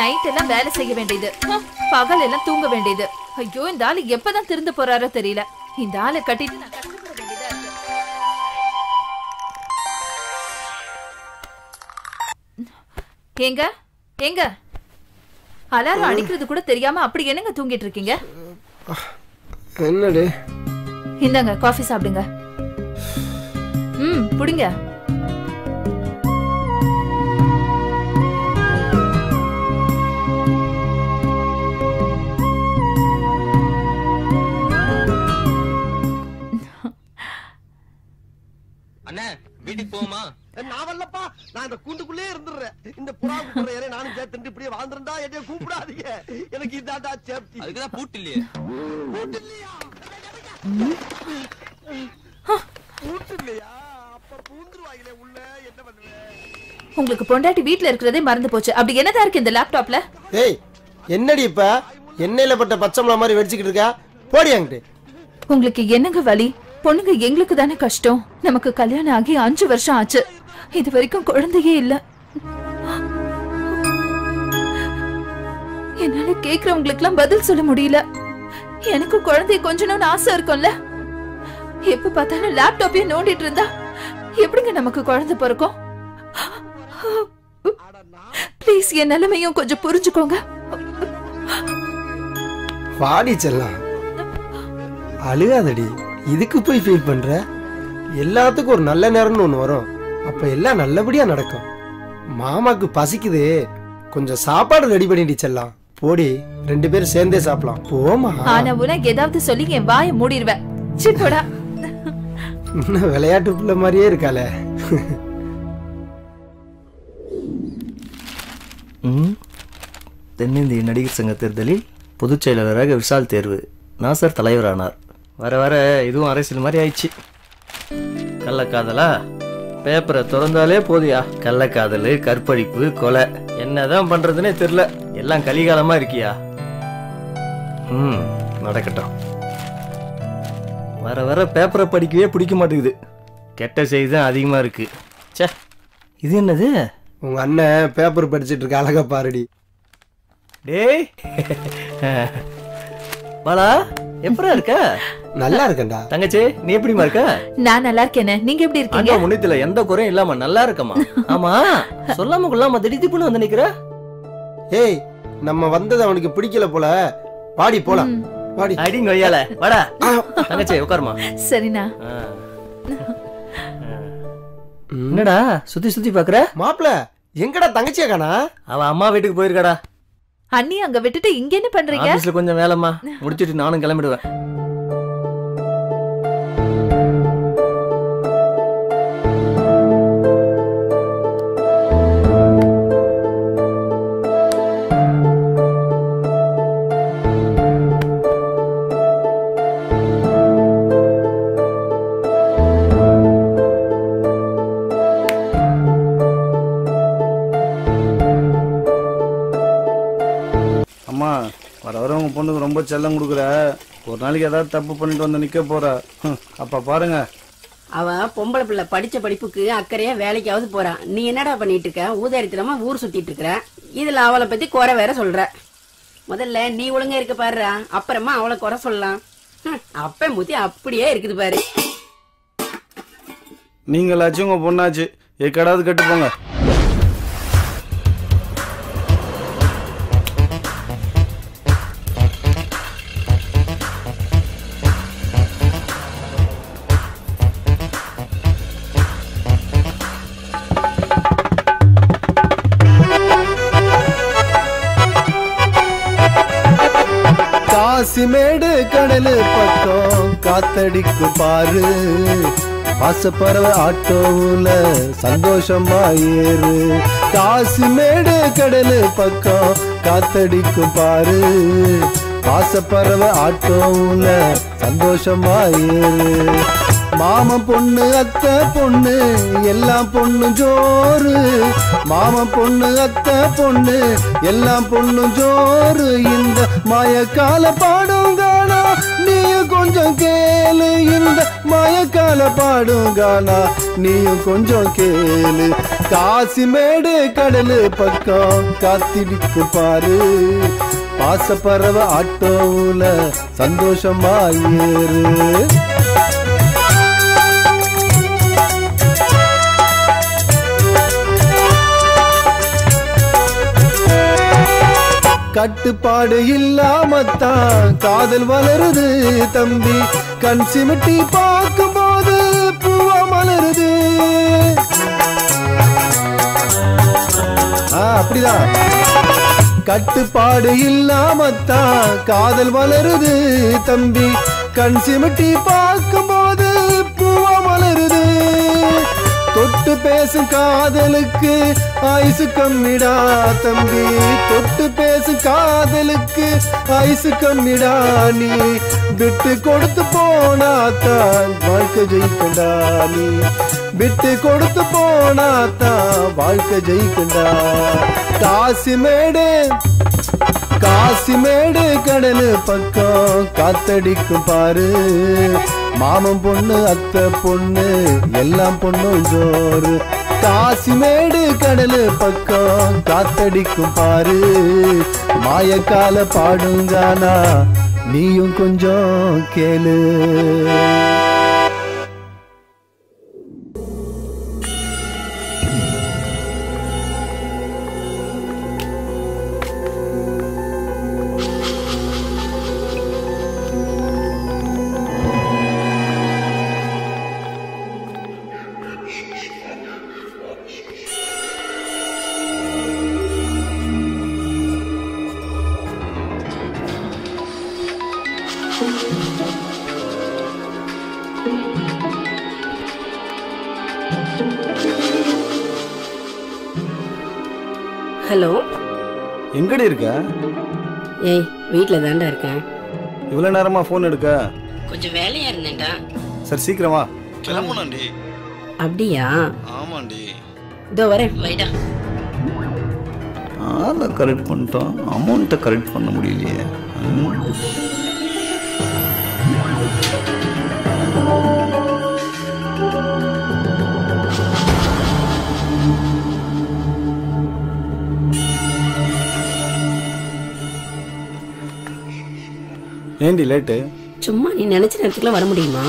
Night எல்லாம் வேலை செய்ய வேண்டியது, பகல் எல்லாம் தூங்க வேண்டியது. ஐயோ, இந்த ஆளு எப்பதான் திருந்து போறாரோ தெரியல. இந்த ஆளை கட்டிட்டு நான் கஷ்டப்பட வேண்டியதா இருக்கு. எங்க எங்க அலாரம் அடிக்கிறது கூட தெரியாம அப்படி என்னங்க தூங்கிட்டு இருக்கீங்க? என்னடி? இந்தாங்க காஃபி சாப்பிடுங்க. புடிங்க. அண்ணே வீட்டுக்கு போமா? நான் வரலப்பா, நான் இந்த கூண்டுக்குள்ளே இருந்துடுறேன். இந்த புறா கூப்பிடுற நானும் சேர்த்து இப்படியே வாழ்ந்துருந்தா என்னைய கூப்பிடாதீங்க. எனக்கு இதாண்டா சேஃப்டி. அதுக்குதான் பூட்டு இல்லையே. பூட்டு இல்லையா? பூட்டு இல்லையா? அப்ப பூந்துருவாங்களே உள்ள, என்ன பண்ணுவேன்? உங்களுக்கு பொண்டாட்டி வீட்ல இருக்கிறதே மறந்து போச்சு. அப்படி என்னதான் இருக்கு இந்த லேப்டாப்ல? ஏய், என்னடி இப்ப எண்ணெயில பட்ட பச்சைமலை மாதிரி வெடிச்சுக்கிட்டு இருக்கா? போடி அங்கிட்டு. உங்களுக்கு என்னங்க வலி? பொண்ணுங்க எங்களுக்கு தானே கஷ்டம். நமக்கு கல்யாணம் ஆகி 5 வருஷம் ஆச்சு. இது வரைக்கும் குழந்தையே இல்ல. என்னால கேக்குறவங்களுக்கு எல்லாம் பதில் சொல்ல முடியல. எனக்கு குழந்தைய கொஞ்சணும்னு ஆசை இருக்கும்ல. எப்ப பார்த்தாலும் லேப்டாப்பே நோண்டிட்டு இருந்தா எப்படிங்க நமக்கு குழந்தை பிறக்கும்? ப்ளீஸ் என் நிலைமையும் கொஞ்சம் புரிஞ்சுக்கோங்க. பாடி செல்லாம், அழுகாதடி. இதுக்கு போய் ஃபீல் பண்ற? எல்லாத்துக்கும் ஒரு நல்ல நேரம்னு ஒண்ணு வரும். அப்ப எல்லாம் நல்லபடியா நடக்கும். மாமாக்கு பசிக்குது, கொஞ்சம் சாப்பாடு ரெடி பண்ணிட்டு செல்லாம். போடி, 2 பேரும் சேர்ந்தே சாப்பிடலாம். போமா. ஆனா உனக்கு ஏதாவது சொல்லி என் வாயை மூடிடுவேன். சிப்போடா. இன்னும் விளையாட்டு பிள்ளை மாதிரியே இருக்காளே. தென்னிந்திய நடிகர் சங்க தேர்தலில் பொதுச் செயலாளராக விஷால் தேர்வு. நாசர் தலைவரானார். வர வர இதுவும் அரசியல் மாதிரி ஆயிடுச்சு. கள்ளக்காதலா? பேப்பரை திறந்தாலே போதியா, கள்ளக்காதல், கற்பழிப்பு, கொலை, என்னதான் பண்றதுன்னே தெரியல. எல்லாம் கலிகாலமா இருக்கியா? நடக்கட்டும். வர வர பேப்பரை படிக்கவே பிடிக்க மாட்டேங்குது. கெட்ட செய்தி தான் அதிகமா இருக்கு. சே, இது என்னது? உங்க அண்ணன் பேப்பர் படிச்சிட்டு இருக்க, அழகா பாருடி. டேய் பாலா, எப்பரா இருக்க? நல்லா இருக்கேன்டா. தங்கச்சி, நீ எப்படிமா இருக்க? நான் நல்லா இருக்கேனே, நீங்க எப்படி இருக்கீங்க? முன்னத்துல எந்த குறையும் இல்லாம நல்லா இருக்கமா? ஆமா, சொல்லாம கொள்ளாம திடீர்னு வந்து நிக்கிற. ஏய், நம்ம வந்தது அவனுக்கு பிடிக்கல போல. பாடி போலாம். பாடி. அடிங்க வையால. வாடா தங்கச்சி, உட்காருமா. சரிண்ணா. என்னடா சுத்தி சுத்தி பாக்குற? மாப்பிள எங்கடா தங்கச்சியா காணா? அவ அம்மா வீட்டுக்கு போயிருக்காடா. அண்ணி அங்க விட்டுட்டு இங்க என்ன பண்றீங்க? ஆபீஸ்ல கொஞ்சம் வேலைமா, முடிச்சிட்டு நானும் கிளம்பிடுவேன். பொண்ணுக்கு ரொம்ப செல்லம் கொடுக்குற. ஒரு நாளைக்கு ஏதாவது தப்பு பண்ணிட்டு வந்து நிக்க போற. அப்ப பாருங்க. அவ பொம்பளை பிள்ளை படிச்ச படிப்புக்கு அக்கறையா வேலைக்காவது போறான். நீ என்னடா பண்ணிட்டு இருக்க? ஊதாரித்தனமா ஊர் சுத்திட்டு இருக்கிற. இதுல அவளை பத்தி குறை வேற சொல்ற. முதல்ல நீ ஒழுங்கா இருக்க பாரு, அப்புறமா அவளை குறை சொல்லலாம். அப்ப முத்தி அப்படியே இருக்குது பாரு. நீங்களாச்சும் உங்க பொண்ணாச்சு, எக்கடாவது கட்டு போங்க. காசிமேடு கடலு பக்கம் காத்தடிக்கு பாரு, பாசப்பறவை ஆட்டோவுல சந்தோஷமா ஏறு. காசிமேடு கடலு பக்கம் காத்தடிக்கும் பாரு, பாசப்பறவை ஆட்டோவுல சந்தோஷமா ஏறு. மாமன் பொண்ணு அத்தை பொண்ணு எல்லாம் பொண்ணு ஜோறு. மாமன் பொண்ணு அத்தை பொண்ணு எல்லாம் பொண்ணு ஜோறு. இந்த மயக்கால பாடும் கானா நீயும் கொஞ்சம் கேளு. இந்த மயக்கால பாடும் கானா நீயும் கொஞ்சம் கேளு. காசிமேடு கடலு பக்கம் காத்திடிக்கும் பாரு பாசப்பறவை ஆட்டோவுல சந்தோஷமா ஏறு கட்டுப்பாடு இல்லாமத்தான் காதல் வளருது தம்பி கண் சிமிட்டி பார்க்கும் போது பூவா மலருது அப்படிதான் கட்டுப்பாடு இல்லாமத்தான் காதல் வளருது தம்பி கண் சிமிட்டி பார்க்கும் போது பூவா மலருது தொட்டு பேசும் காதலுக்கு ஆயுசு கம்மிடா தம்பி தொட்டு பேசும் காதலுக்கு ஆயுசு கம்மிடா நீ விட்டு கொடுத்து போனாத்தான் வாழ்க்கை ஜெயிக்கண்டா நீ விட்டு கொடுத்து போனாத்தான் வாழ்க்கை ஜெயிக்கண்டா காசிமேடு கடலு பக்கம் காத்தடிக்கும் பாரு மாமன் பொண்ணு அத்தை பொண்ணு எல்லாம் பொண்ணும் ஜோறு காசிமேடு கடலு பக்கம் காத்தடிக்கும் பாரு மாயக்கால பாடுங்கானா நீயும் கொஞ்சம் கேளு ஹலோ, எங்கடி இருக்க? ஏய் வீட்ல தான்டா இருக்கேன். இவ்வளவு நேரமா போன் எடுக்க? கொஞ்சம் வேலையா இருந்தேன்டா. சரி சீக்கிரமா கிளம்பணும்டி. அப்படியா? ஆமாண்டி. இதோ வரேன், வைடா. ஆளை கரெக்ட் பண்ணிட்டோம், அமௌண்ட்டை கரெக்ட் பண்ண முடியலையே. ஏண்டி லேட்டு? சும்மா நீ நினைச்ச நேரத்துக்குலாம் வர முடியுமா?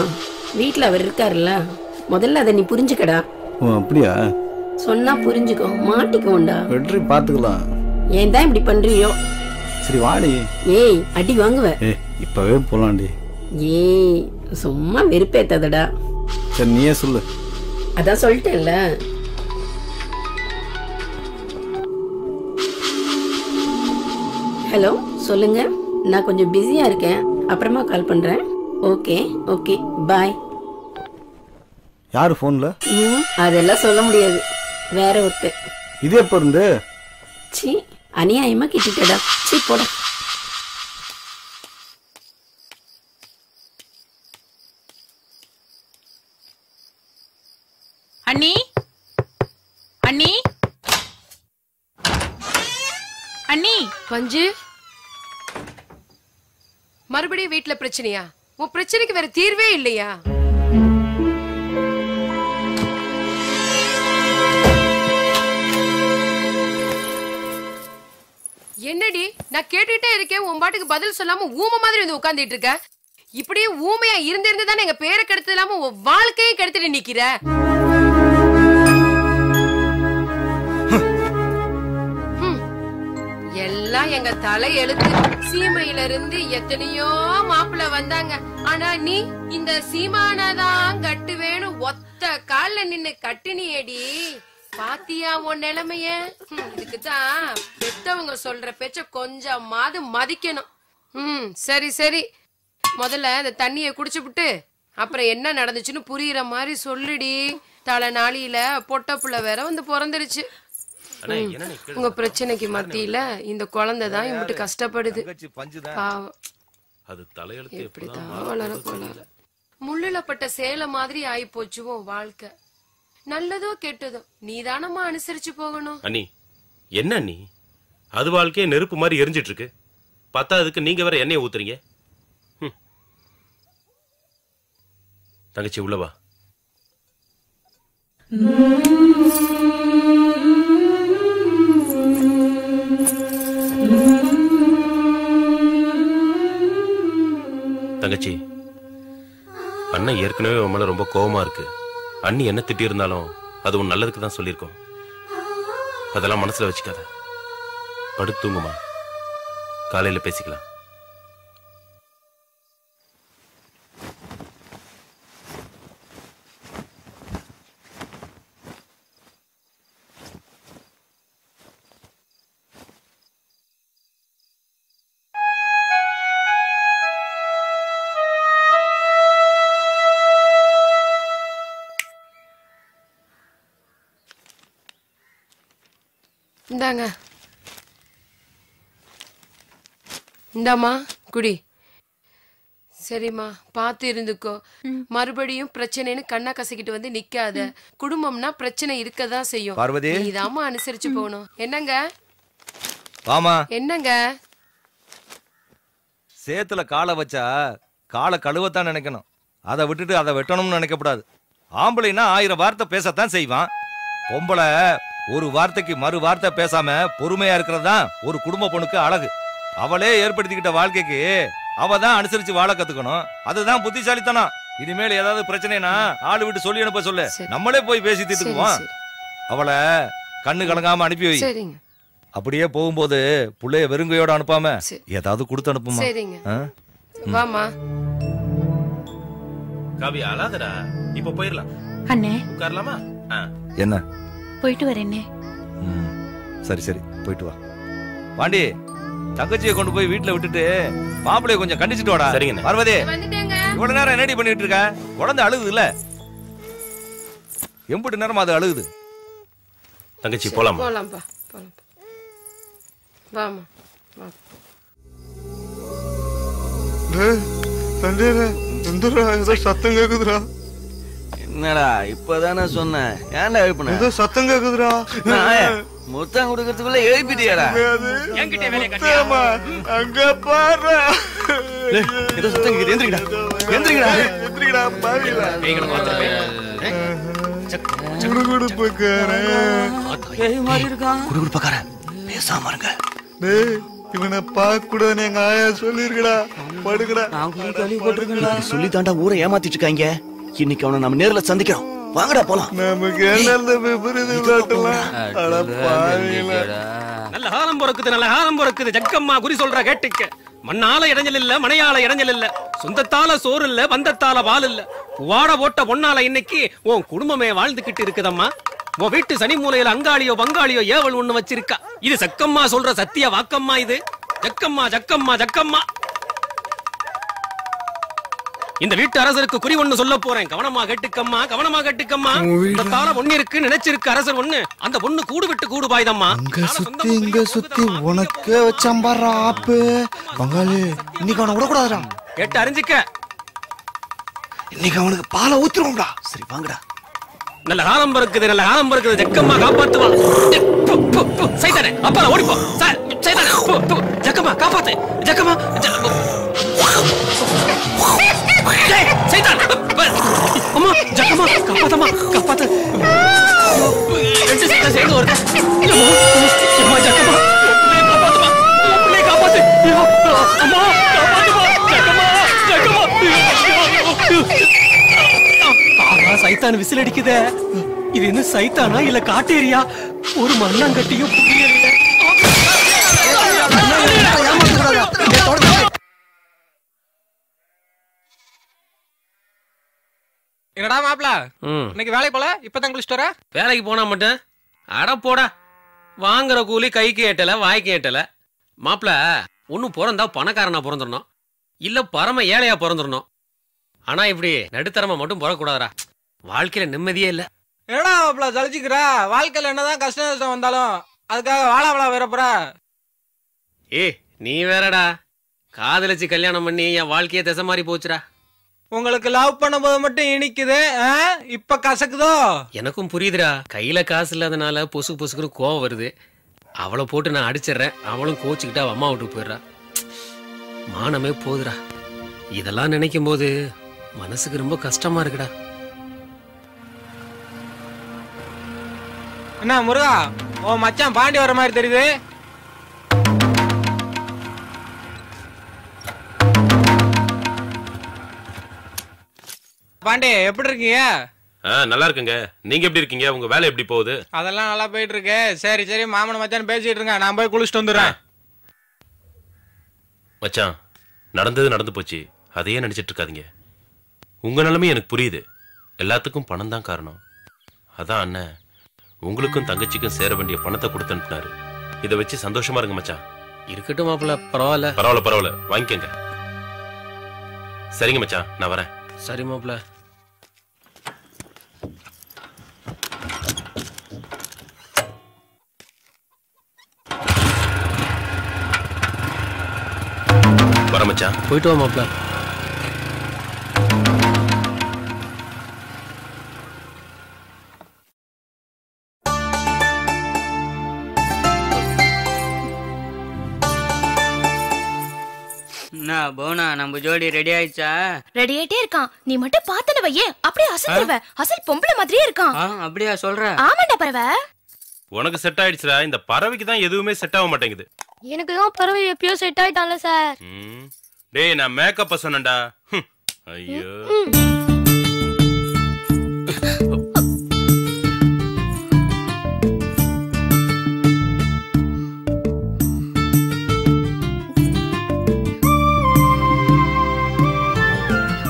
வீட்ல அவர் இருக்காருல்ல, முதல்ல அதை நீ புரிஞ்சுக்கடா. ஓ அப்படியா? சொன்னா புரிஞ்சுக்கோ, மாட்டிக்கோண்டா. வெற்றி பாத்துக்கலாம். ஏன் தான் இப்படி பண்றியோ? சரி வாடி. ஏய் அடி வாங்குவ. ஏய் இப்பவே போலாண்டி. ஏய் சும்மா வெறுப்பேத்தாதடா. சரி நீயே சொல்லு. அதான் சொல்லிட்டேன்ல. ஹலோ சொல்லுங்க, நான் கொஞ்சம் பிஸியா இருக்கேன், அப்புறமா கால் பண்றேன். Okay okay bye. யாரு போன்ல? அதெல்லாம் சொல்ல முடியாது, வேற ஒருத்தர். இது எப்ப இருந்து? சி அநியாயமா கிட்டிட்டடா. சி போட. அண்ணி அண்ணி அண்ணி. பஞ்சு, மறுபடியும் வீட்டுல பிரச்சனையா? உன் பிரச்சனைக்கு வேற தீர்வே இல்லையா? என்னடி நான் கேட்டுட்டே இருக்கேன், உன் பாட்டுக்கு பதில் சொல்லாம ஊமை மாதிரி வந்து உட்கார்ந்துட்டு இருக்க. இப்படியே ஊமையா இருந்திருந்து தானே எங்க பேரை கெடுத்து இல்லாம உன் வாழ்க்கையை கெடுத்துட்டு நிக்கிற. எல்லாம் எங்க தலை எழுத்து. சீமையில இருந்து எத்தனையோ மாப்பிள்ள வந்தாங்க, ஆனா நீ இந்த சீமானதான் கட்டு வேணும் ஒத்த கால்ல நின்னு கட்டுனியடி. பாத்தியா உன் நிலைமைய? இதுக்குதான் பெத்தவங்க சொல்ற பேச்ச கொஞ்சமாவது மதிக்கணும். சரி சரி, முதல்ல இந்த தண்ணிய குடிச்சுப்புட்டு அப்புறம் என்ன நடந்துச்சுன்னு புரியுற மாதிரி சொல்லுடி. தலை நாளியில பொட்ட புள்ள வேற வந்து பிறந்துருச்சு. உங்க பிரச்சனைக்கு மத்தியில இந்த குழந்தை தான் இம்பிட்டு கஷ்டப்படுது. பாவம், எப்படிதான் வளர போல. முள்ளுல பட்ட சேலை மாதிரி ஆயி போச்சுவோம் வாழ்க்கை. நல்லதோ கெட்டதோ நீதானமா அனுசரிச்சு போகணும். அண்ணி என்ன அண்ணி, அது வாழ்க்கையே நெருப்பு மாதிரி எரிஞ்சிட்டு இருக்கு. பத்தாததுக்கு நீங்க வேற எண்ணெயை ஊத்துறீங்க. தங்கச்சி உள்ளவா. அண்ணன் ஏற்கனவே உன் மேல ரொம்ப கோவமா இருக்கு. அண்ணி என்ன திட்டி இருந்தாலும் அது உன் நல்லதுக்கு தான் சொல்லியிருக்கோம். அதெல்லாம் மனசுல வச்சுக்காத. படுத்து தூங்குமா, காலையில பேசிக்கலாம். இந்தாங்க, இந்தாமா குடி. சரிம்மா, பார்த்து இருந்துக்கோ. மறுபடியும் பிரச்சனைன்னு கண்ணா கசக்கிட்டு வந்து நிக்காத. குடும்பம்னா பிரச்சனை இருக்கதான் செய்யும். பார்வதி, நீதாம்மா அனுசரிச்சு போகணும். என்னங்க வாமா. என்னங்க? சேத்துல காலை வச்சா காலை கழுவத்தான் நினைக்கணும். அதை விட்டுட்டு அதை வெட்டணும்னு நினைக்கப்படாது. ஆம்பளைனா 1000 வார்த்தை பேசத்தான் செய்வான். பொம்பளை ஒரு வார்த்தைக்கு மறு வார்த்தை பேசாம பொறுமையா இருக்கிறது தான் ஒரு குடும்ப பொண்ணுக்கு அழகு. அவளே ஏற்படுத்திக்கிட்ட வாழ்க்கைக்கு அவ தான் அனுசரிச்சு வாழ கத்துக்கணும். அதுதான் புத்திசாலித்தனம். இனிமேல் ஏதாவது பிரச்சனைனா ஆளு விட்டு சொல்லி அனுப்ப சொல்லு. நம்மளே போய் பேசி தீர்த்துக்குவோம். அவளை கண்ணு கலங்காம அனுப்பி வை. அப்படியே போகும்போது புள்ளைய வெறுங்கையோட அனுப்பாம ஏதாவது கொடுத்து அனுப்புமா. வாமா. காவியா அழாதடா, இப்ப போயிடலாம். அண்ணே உட்காரலாமா? என்ன? போயிட்டு வரேன்னே. சரி சரி, போயிட்டு வா. பாண்டி, தங்கச்சியை கொண்டு போய் வீட்டுல விட்டுட்டு மாப்பிளைய கொஞ்சம் கண்டிச்சுட்டு வாடா. சரிங்க. பார்வதி, இவ்வளவு நேரம் என்னடி பண்ணிட்டு இருக்க? குழந்தை அழுகுது இல்ல? எம்புட்டு நேரம் அது அழுகுது. தங்கச்சி போலாம். போலாம்ப்பா, போலாம். வாமா. ஏதோ சத்தம் கேக்குதுடா. என்னடா இப்பதானே சொன்னேன், ஏன்டா எழுப்புன? ஏதோ சத்தம் கேக்குதுடா. முத்தம் கொடுக்கறதுக்குள்ள எழுப்பிட்டியாடா? அங்க பாரு, ஏதோ சத்தம் கேக்குது. எந்திரிங்கடா, எந்திரிங்கடா, எந்திரிங்கடா. பாவில குடுகுடுப்பக்காரன் பேசாம இருங்க. இவனை பார்க்க கூடாதுன்னு எங்க ஆயா சொல்லிருக்கடா. படுக்கடா. சொல்லி தாண்டா ஊரை ஏமாத்திட்டு இருக்காங்க. இன்னைக்கு அவனை நம்ம நேர்ல சந்திக்கிறோம். வாங்கடா போலாம். நமக்கு என்ன விபரீத காட்டலாம். நல்ல காலம் பிறக்குது, நல்ல காலம் பிறக்குது. ஜக்கம்மா குறி சொல்ற கேட்டுக்க. மண்ணால இடைஞ்சல் இல்ல, மனையால இடைஞ்சல் இல்ல, சொந்தத்தால சோறு இல்ல, பந்தத்தால பால் இல்ல, வாட போட்ட பொண்ணால இன்னைக்கு உன் குடும்பமே வாழ்ந்துகிட்டு இருக்குதம்மா. உன் வீட்டு சனி மூலையில அங்காளியோ பங்காளியோ ஏவல் ஒண்ணு வச்சிருக்கா. இது சக்கம்மா சொல்ற சத்திய வாக்கம்மா. இது ஜக்கம்மா ஜக்கம்மா ஜக்கம்மா. இந்த வீட்டு அரசருக்கு குறி ஒண்ணு சொல்ல போறேன். கவனமா கேட்டுக்கம்மா, கவனமா கேட்டுக்கம்மா. இந்த தாள ஒண்ணு இருக்கு, நினைச்சிருக்கு அரசர் ஒண்ணு. அந்த பொண்ணு கூடு விட்டு கூடு பாய்தம்மா. இங்க சுத்தி உனக்கே வச்சம்பாரா ஆப்பு. பங்காளி, இன்னைக்கு அவனை விடக்கூடாதுடா. கேட்டு அறிஞ்சிக்க. இன்னைக்கு அவனுக்கு பாலை ஊத்துருவோம்டா. சரி வாங்கடா. நல்ல காலம் பிறக்குது, நல்ல காலம் பிறக்குது. ஜக்கம்மா காப்பாத்துவா. சைதானே அப்பா ஓடிப்போ. சைதானே ஜக்கம்மா காப்பாத்து. ஜக்கம்மா சைதான். அம்மா ஜக்கம்மா காப்பாத்தம்மா, காப்பாத்து. ரெண்டு சைதான் சேர்ந்து வருது. அம்மா ஜக்கம்மா காப்பாத்துமா, பிள்ளைய காப்பாத்து. அம்மா காப்பாத்துமா, ஜக்கம்மா ஜக்கம்மா. சைத்தான் விசில் அடிக்குதே. இது என்ன சைத்தானா இல்ல காட்டேரியா? ஒரு மண்ணாங்கட்டியும் புரியல. என்னடா மாப்ள, இன்னைக்கு வேலைக்கு போல? இப்பதான் குளிச்சுட்டு வர? வேலைக்கு போனா மட்டும் அட போடா. வாங்குற கூலி கைக்கு ஏட்டல, வாய்க்கு ஏட்டல. மாப்ள ஒன்னும் பிறந்தா பணக்காரனா பிறந்துடணும், இல்ல பரம ஏழையா பிறந்துடணும். ஆனா இப்படி நடுத்தரமா மட்டும் பிறக்கூடாதா. வாழ்க்கையில நிம்மதியே இல்ல. என்னடா மாப்ள ஜலிச்சுக்கிற? வாழ்க்கையில என்னதான் கஷ்டம் நஷ்டம் வந்தாலும் அதுக்காக வாழா வரப்புற. ஏ நீ வேறடா, காதலிச்சு கல்யாணம் பண்ணி என் வாழ்க்கைய திசை மாறி போச்சுடா. உங்களுக்கு லவ் பண்ணும்போது மட்டும் இனிக்குது, இப்ப கசக்குதோ? எனக்கும் புரியுதுடா. கையில காசு இல்லாதனால பொசுக்கு பொசுக்குன்னு கோவம் வருது. அவளை போட்டு நான் அடிச்சிடறேன், அவளும் கோச்சுக்கிட்டு அவ அம்மா விட்டு போயிடுறா. மானமே போதுடா. இதெல்லாம் நினைக்கும் போது மனசுக்கு ரொம்ப கஷ்டமா இருக்குடா. என்ன முருகா, ஓ மச்சான் பாண்டி வர மாதிரி தெரியுது. பாண்டே எப்படி இருக்கீங்க? நல்லா இருக்குங்க. நீங்க எப்படி இருக்கீங்க? உங்க வேலை எப்படி போகுது? அதெல்லாம் நல்லா போயிட்டு இருக்கு. சரி சரி மாமன் மச்சான் பேசிட்டு இருங்க, நான் போய் குளிச்சுட்டு வந்துடுறேன். மச்சான், நடந்தது நடந்து போச்சு, அதையே நினைச்சிட்டு இருக்காதீங்க. உங்க நிலைமை எனக்கு புரியுது. எல்லாத்துக்கும் பணம் தான் காரணம். அதான் அண்ணன் உங்களுக்கும் தங்கச்சிக்கும் சேர வேண்டிய பணத்தை கொடுத்து அனுப்பினாரு. இதை வச்சு சந்தோஷமா இருங்க மச்சான். இருக்கட்டும் மாப்பிள்ள, பரவாயில்ல. பரவாயில்ல பரவாயில்ல, வாங்கிக்கங்க. சரிங்க மச்சான், நான் வரேன். சரி மாப்பிள்ள. வர மச்சான். போயிட்டு வா மாப்பிள்ள. போனா நம்ம ஜோடி ரெடி ஆயிடுச்சா? ரெடி ஆயிட்டே இருக்கான். நீ மட்டும் பாத்தன வையே, அப்படியே அசந்துருவ. அசல் பொம்பளை மாதிரியே இருக்கான். அப்படியா சொல்ற? ஆமாண்டா பறவை. உனக்கு செட் ஆயிடுச்சுடா. இந்த பறவைக்கு தான் எதுவுமே செட் ஆக மாட்டேங்குது. எனக்கு தான் பறவை எப்பயோ செட் ஆயிட்டான்ல சார். டேய், நான் மேக்கப் சொன்னேன்டா. ஐயோ,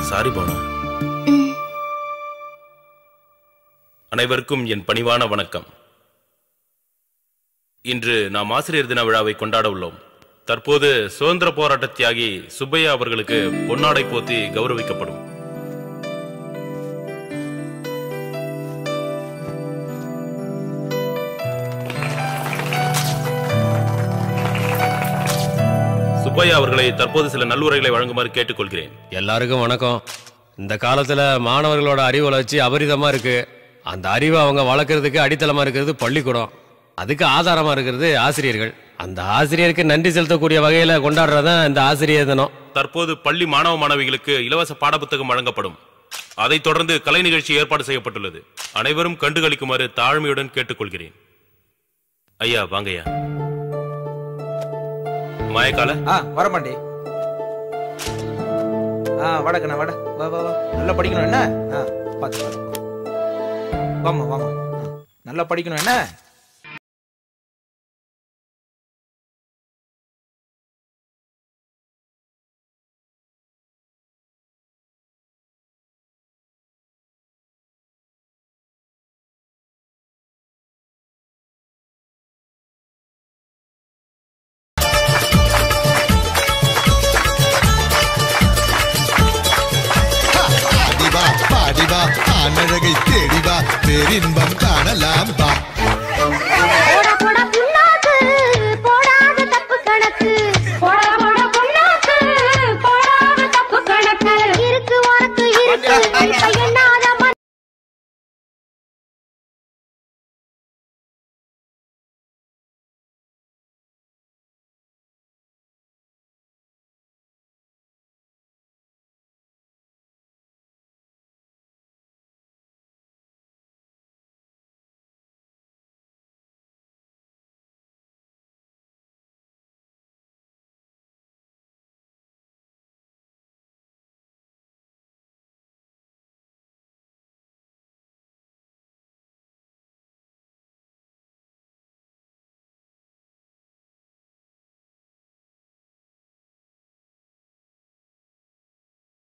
சாரி போனா. அனைவருக்கும் என் பணிவான வணக்கம். இன்று நாம் ஆசிரியர் தின விழாவை கொண்டாட உள்ளோம். தற்போது சுதந்திர போராட்ட தியாகி சுப்பையா அவர்களுக்கு பொன்னாடை போத்தி கௌரவிக்கப்படும். சுப்பையா அவர்களை தற்போது சில நல்லுரைகளை வழங்குமாறு கேட்டுக்கொள்கிறேன். எல்லாருக்கும் வணக்கம். இந்த காலத்துல மாணவர்களோட அறிவு வளர்ச்சி அபரிதமா இருக்கு. அந்த அறிவை அவங்க வளர்க்கறதுக்கு அடித்தளமா இருக்கிறது பள்ளிக்கூடம். அதுக்கு ஆதாரமா இருக்கிறது ஆசிரியர்கள். அந்த ஆசிரியருக்கு நன்றி செலுத்தக்கூடிய வகையில கொண்டாடுறதான் இந்த ஆசிரியர் தினம். தற்போது பள்ளி மாணவ மாணவிகளுக்கு இலவச பாடப்புத்தகம் வழங்கப்படும். அதைத் தொடர்ந்து கலை நிகழ்ச்சி ஏற்பாடு செய்யப்பட்டுள்ளது. அனைவரும் கண்டுகளிக்குமாறு தாழ்மையுடன் கேட்டுக்கொள்கிறேன். ஐயா வாங்கய்யா. மாயக்கால வரமாண்டி. வடக்கண்ணா வட வா வா வா. நல்லா படிக்கணும் என்ன? பாத்து வாமா வாமா. நல்லா படிக்கணும் என்ன? பாடிவா ஆனழகை தேடிவா பேரின்பம் காணலாம் பா. இருக்கு உனக்கு இருக்கு.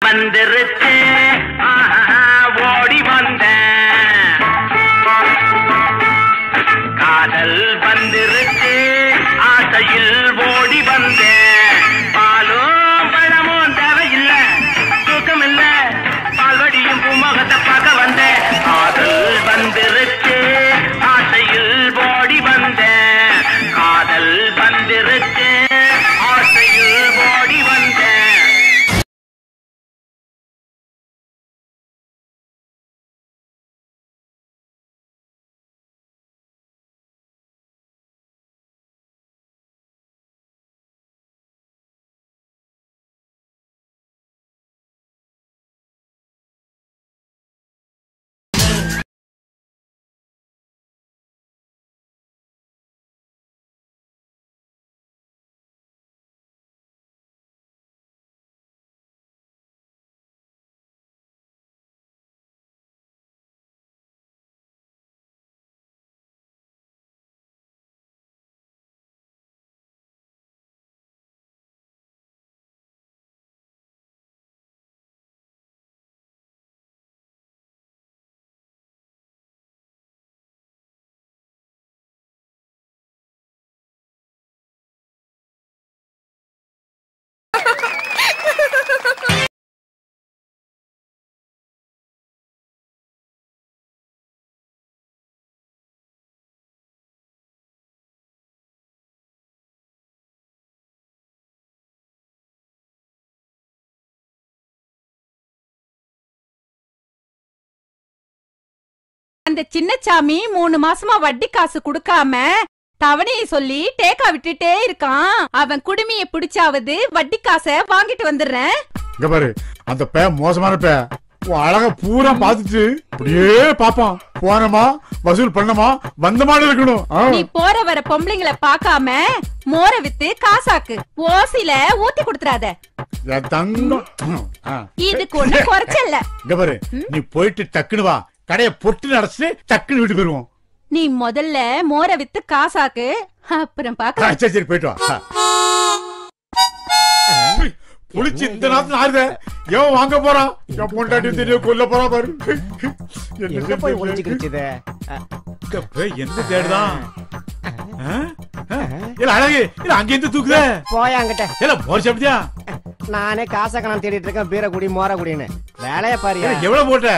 வந்துருச்சு ஓடி வந்த காதல் வந்துருச்சு ஆசையில் ஓடி வந்த பாலும் பழமும் தேவையில்லை தூக்கம் இல்ல பால்வடியும் பூமுகத்தை பார்க்க வந்த காதல் வந்துருச்சு ஆசையில் ஓடி வந்த காதல் வந்துருச்சு ஆசையில் ஓடி வந்த அந்த சின்னச்சாமி 3 மாசமா வட்டி காசு குடுக்காம தவணையை சொல்லி டேக்கா விட்டுட்டே இருக்கான். அவன் குடுமிய பிடிச்சாவது வட்டி காசை வாங்கிட்டு வந்துடுறேன். இங்க பாரு, அந்த பே மோசமான பே அழகா பூரா பாத்துட்டு அப்படியே பாப்பான். போனமா வசூல் பண்ணமா வந்தமான இருக்கணும். நீ போற வர பொம்பளைங்களை பாக்காம மோர வித்து காசாக்கு, ஓசில ஊத்தி கொடுத்துறாத. இதுக்கு ஒண்ணு குறைச்சல்ல. இங்க பாரு, நீ போயிட்டு டக்குனு வா, கடைய பொட்டு அடைச்சு டக்குனு வீட்டு போயிருவோம். நீ முதல்ல மோர வித்து காசாக்கு, அப்புறம் பாக்க. சரி போயிட்டு வா. புளிச்சு இந்த நாத்து ஆறுத எவன் வாங்க போறான்? என் பொண்டாட்டி தெரியும் கொல்ல போறா பாரு. எங்க போய் ஒளிஞ்சுக்கிடுச்சுதே? என்ன தேடுதான்? இல்ல அழகு, இல்ல அங்க இருந்து தூக்குதே. போய் அங்கிட்ட. இல்ல மோர் சாப்பிட்டியா? நானே காசக்கணம் தேடிட்டு இருக்கேன், பீரகுடி மோரகுடின்னு. வேலைய பாரு. எவ்வளவு போட்ட?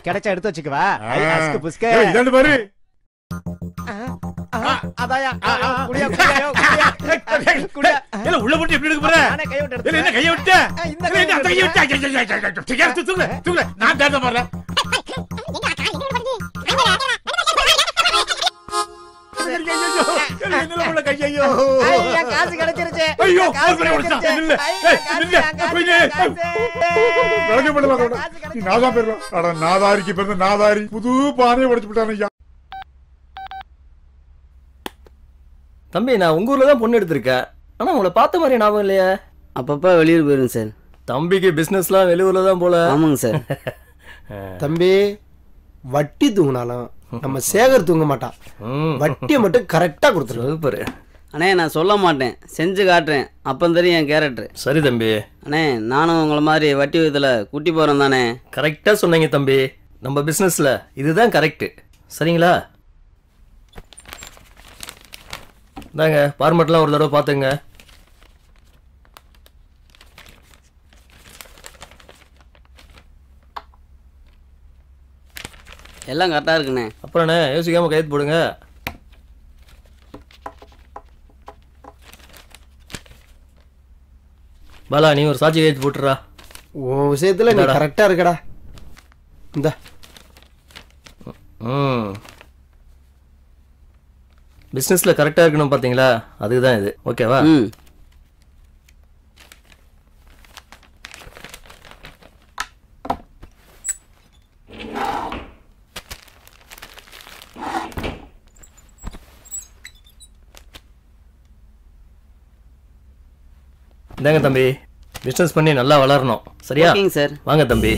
கிடைச்சா எடுத்து வச்சுக்குவா. அஸ்கு புஸ்கு இதாண்டு பாரு. அதாயா குடியா குடியா. இல்ல உள்ள போட்டு எப்படி எடுக்க போற? நானே கை விட்டு இல்ல என்ன கைய விட்ட? இல்ல இந்த கைய விட்ட. டிகர் தூக்குல தூக்குல. நான் தேட மாறேன். என்னல உள்ள கையையோ. ஐயா காசு கிடைச்சிருச்சு. ஐயோ காசு கிடைச்சிருச்சு. இல்ல இல்ல போய்னே. வேலை பண்ண மாட்டோம். நீ நாதா பேரு. அட நாதாரிக்கு பேரு நாதாரி. புது பானையை உடைச்சு விட்டானே ஐயா. தம்பி, நான் உங்க ஊர்ல தான் பொண்ணு எடுத்திருக்கேன். ஆனா உங்களை பார்த்த மாதிரி ஞாபகம் இல்லையா? அப்பப்போ வெளியூர் போயிருங்க சார். தம்பிக்கு பிசினஸ்லாம் வெளியூர்ல தான் போல. ஆமாங்க சார். தம்பி, வட்டி தூங்கினாலும் நம்ம சேகர் தூங்க மாட்டான். வட்டியை மட்டும் கரெக்டா கொடுத்துரு. அண்ணே நான் சொல்ல மாட்டேன், செஞ்சு காட்டுறேன். அப்போ தெரியும் என் கேரக்டர். சரி தம்பி. அண்ணே நானும் உங்களை மாதிரி வட்டி விதத்தில் குட்டி போகிறேன் தானே? கரெக்டாக சொன்னீங்க தம்பி. நம்ம பிஸ்னஸில் இதுதான் கரெக்டு. சரிங்களா? இந்தாங்க ஃபார்மெட்லாம் ஒரு தடவை பார்த்துங்க. எல்லாம் கரெக்டாக இருக்குண்ணே. அப்புறண்ணே யோசிக்காமல் கையெழுத்து போடுங்க. பாலா, நீ ஒரு சாட்சி கையெழுத்து போட்டுறா. உன் விஷயத்தில் நீ கரெக்டாக இருக்கடா. இந்த பிஸ்னஸில் கரெக்டாக இருக்கணும் பார்த்தீங்களா? அதுதான் இது. ஓகேவா? இந்தாங்க தம்பி, பிஸ்னஸ் பண்ணி நல்லா வளரணும். சரியா? ஓகேங்க சார். வாங்க தம்பி.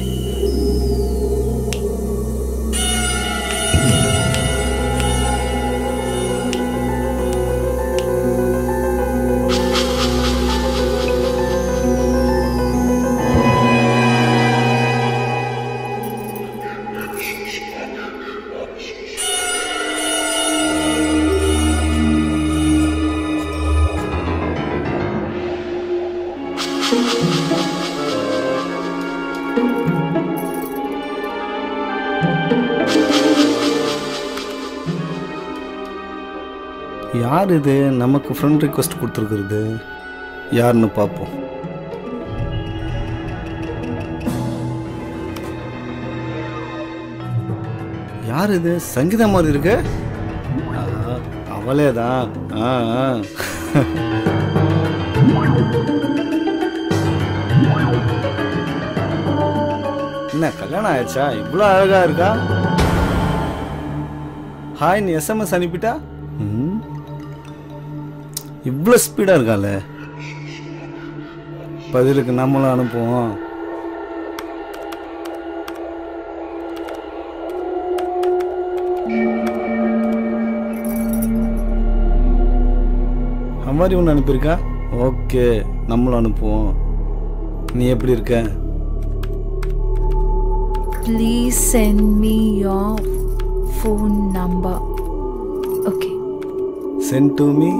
யார் இது நமக்கு ஃப்ரெண்ட் ரிக்வெஸ்ட் கொடுத்துருக்குறது? யாருன்னு பார்ப்போம். யார் இது? சங்கீதா மாதிரி இருக்கு. அவளே தான். என்ன கல்யாணம் ஆயிடுச்சா? இவ்வளோ அழகா இருக்கா? ஹாய் நீ எஸ்எம்எஸ் அனுப்பிட்டா? இவ்வளோ ஸ்பீடாக இருக்கால. பதிலுக்கு நம்மளும் அனுப்புவோம். மாதிரி ஒன்று அனுப்பியிருக்கா? ஓகே, நம்மளும் அனுப்புவோம். நீ எப்படி இருக்க? Please send me your phone number. Okay. Send to me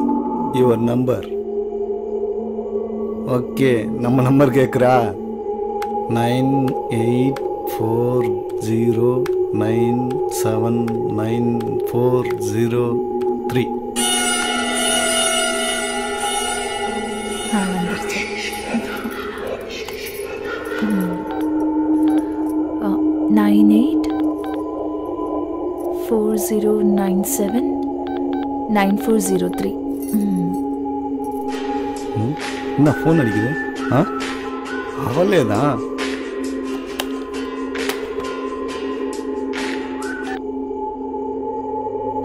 your number. Okay, நம்ம நம்பர் கேட்குறா. 9840979403. வந்துருச்சு. 9840979403. 4097 9403. என்ன ஃபோன் அடிக்குது? அவளே தான்.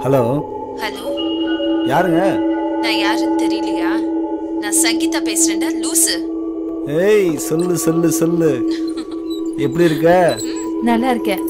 ஹலோ ஹலோ, யாருங்க? நான் யாருன்னு தெரியலையா? நான் சங்கீதா பேசுறேன்டா லூசு. ஏய் சொல்லு சொல்லு சொல்லு. எப்படி இருக்க? நல்லா இருக்கேன்.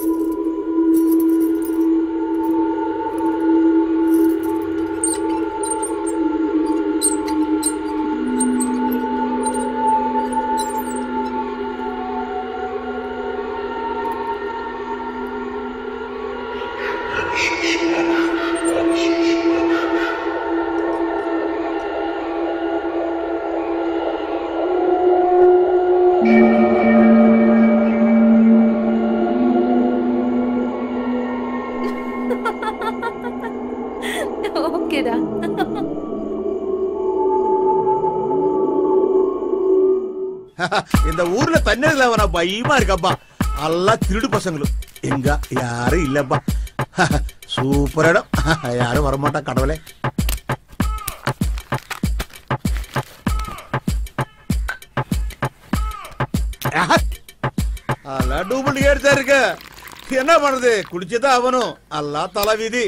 ஓகேடா. இந்த ஊர்ல தண்ணீர்ல வர பயமா இருக்கப்பா. எல்லாம் திருடு பசங்களும் எங்க யாரும் இல்லப்பா. சூப்பர் இடம். யாரும் வரமாட்டா கடவுளே. எல்லாம் டூப்ளிகேட் தான் இருக்கு. என்ன பண்றது? குடிச்சுதான் அவனும். எல்லாம் தலைவிதி.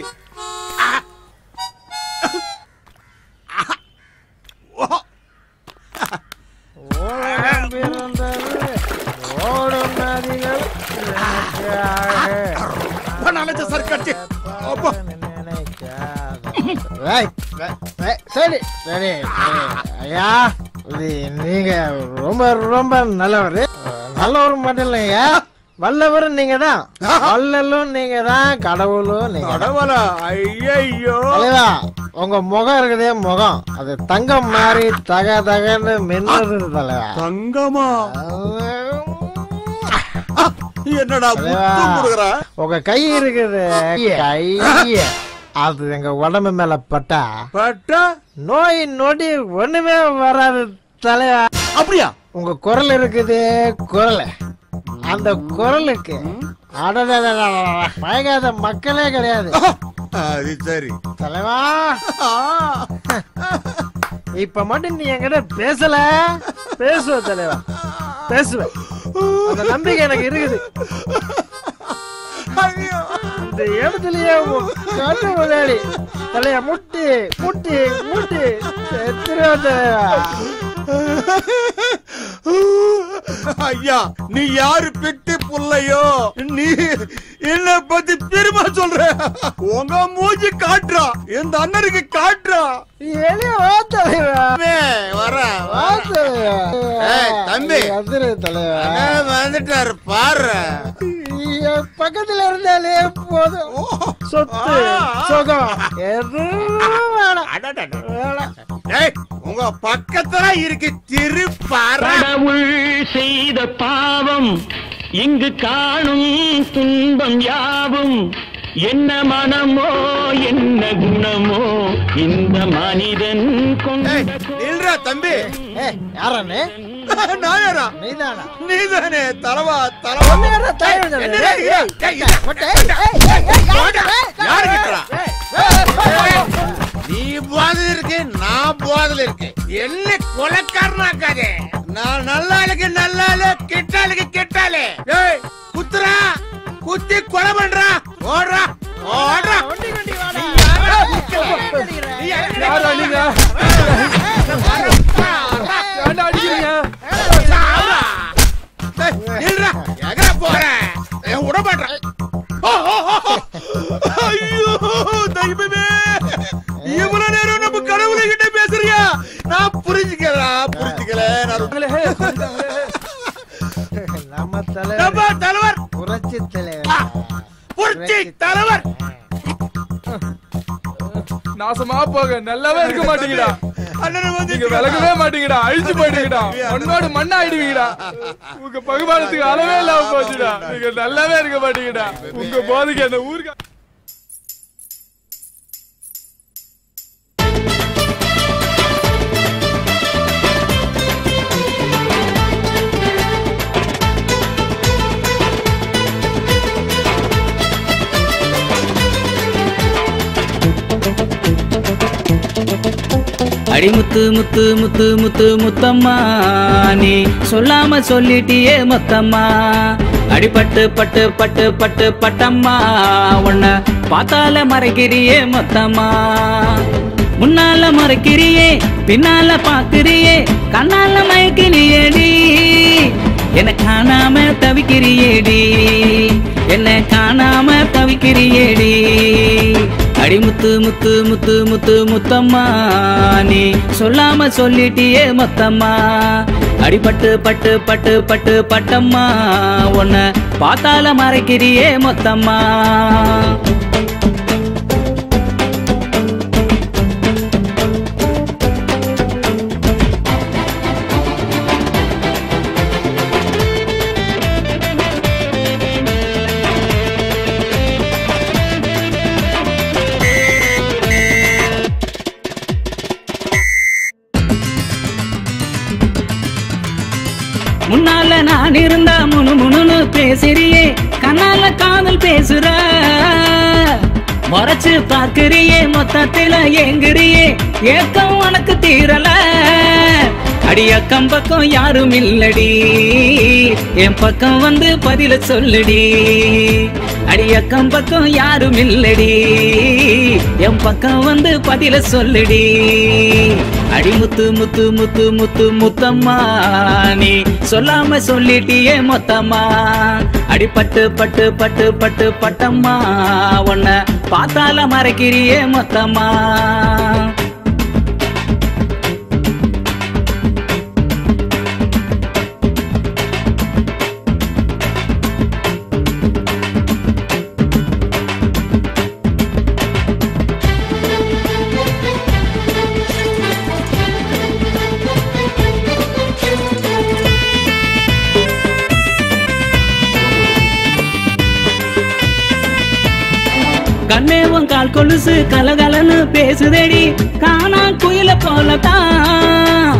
சரி சரி ஐயா, நீங்க ரொம்ப ரொம்ப நல்லவர். நல்லவர் மட்டும் இல்லைங்க, வல்லவர் நீங்க தான். வல்லலும் நீங்க தான், கடவுளும் நீங்க. கடவுளா? ஐயோ, உங்க முகம் இருக்குதே முகம், அது தங்கம் மாதிரி தக தகன்னு மின்னுது தலைவா. தங்கமா? என்னடா உங்க கை இருக்குது, கை அது எங்க உடம்பு மேல பட்டா நோய் நொடி ஒண்ணுமே வராது தலைவா. அப்படியா? உங்க குரல் இருக்குது, குரல், அந்த குரலுக்கு பயகாத மக்களே கிடையாது. சரி தலைவா, இப்ப மட்டும் நீ என்கிட்ட பேசல, பேசுவ தலைவா, பேசுவேன். அந்த நம்பிக்கை எனக்கு இருக்குது. இந்த இடத்துலயே கண்ணு முன்னாடி தலைய முட்டி முட்டி முட்டி ஐயா, நீ யாரு பெட்டி புள்ளையோ? நீ என்ன பத்தி பெருமை சொல்ற? உங்க மூஞ்சி காட்டுறா, இந்த அண்ணனுக்கு காட்டுறா. தம்பி வந்துட்டாரு பாரு. பக்கத்துல இருந்தாலே போதும், சொத்து சுகம் எதுவும் உங்க பக்கத்துல இருக்கு திருப்பாரு. கடவுள் செய்த பாவம் இங்கு காணும் துன்பம் யாவும் என்ன மனமோ என்ன குணமோ இந்த மனிதன் கொண்ட தம்பி. யாரே? நாயாரா? நீதானா? நீதானே தலவா தலவா. நீ போதில் இருக்கு, நான் போதில் இருக்கு. என்ன கொலைக்காரனாக்காதே. நான் நல்லாளுக்கு நல்லாளு, கெட்டாளுக்கு கெட்டாளு. குத்துறா, குத்தி கொலை பண்றா. ஓடுறா ஓடுறா. இவ்வளவு நேரம் நம்ம கடவுளை கிட்ட பேசுறியா? நான் புரிஞ்சுக்கல நம்ம தலைவர் புரட்சி தலைவர், புரட்சி தலைவர். நாசமா போக நல்லாவே இருக்க மாட்டீங்கடா. நீங்க விலகவே மாட்டீங்கடா, அழிச்சு போயிட்டீங்கடா, மண்ணோடு மண்ணா ஆயிடுவீங்கடா. உங்க பகுமானத்துக்கு அளவே இல்லாம போச்சுடா. நீங்க நல்லாவே இருக்க மாட்டீங்கடா. உங்க போதுக்கு என்ன ஊருக்கு அடி முத்து முத்து முத்து முத்து முத்தம்மா நீ சொல்லாம சொல்லிட்டியே மொத்தம்மா அடிபட்டு பட்டு பட்டு பட்டு பட்டம்மா உன்னை பார்த்தால மறைக்கிறியே மொத்தம்மா முன்னால மறைக்கிறியே பின்னால பாக்குறியே கண்ணால மயக்கிறியேடி என்ன காணாம தவிக்கிறியேடி என்ன காணாம தவிக்கிறியேடி அடி முத்து முத்து முத்து முத்து முத்தம்மா நீ சொல்லாம சொல்லிட்டியே மொத்தம்மா அடிபட்டு பட்டு பட்டு பட்டு பட்டம்மா உன்னை பார்த்தால மறைக்கிறியே மொத்தம்மா முன்னால நான் இருந்தா முணு முணுன்னு பேசுறியே கண்ணால காதல் பேசுற மறைச்சு பாக்குறியே மொத்தத்தில ஏங்குறியே ஏக்கம் உனக்கு தீரல அடி அக்கம் பக்கம் யாரும் இல்லடி என் பக்கம் வந்து பதில சொல்லுடி அடி அக்கம் பக்கம் யாரும் இல்லடி என் பக்கம் வந்து பதில சொல்லுடி அடி முத்து முத்து முத்து முத்து முத்தம்மா நீ சொல்லாம சொல்லிட்டியே மொத்தம்மா அடி பட்டு பட்டு பட்டு பட்டு பட்டம்மா உன்னை பார்த்தால மறைக்கிறியே மொத்தம்மா கண்ணேவன் கால் கொலுசு கலகலன்னு பேசுதடி காணா குயில போலதான்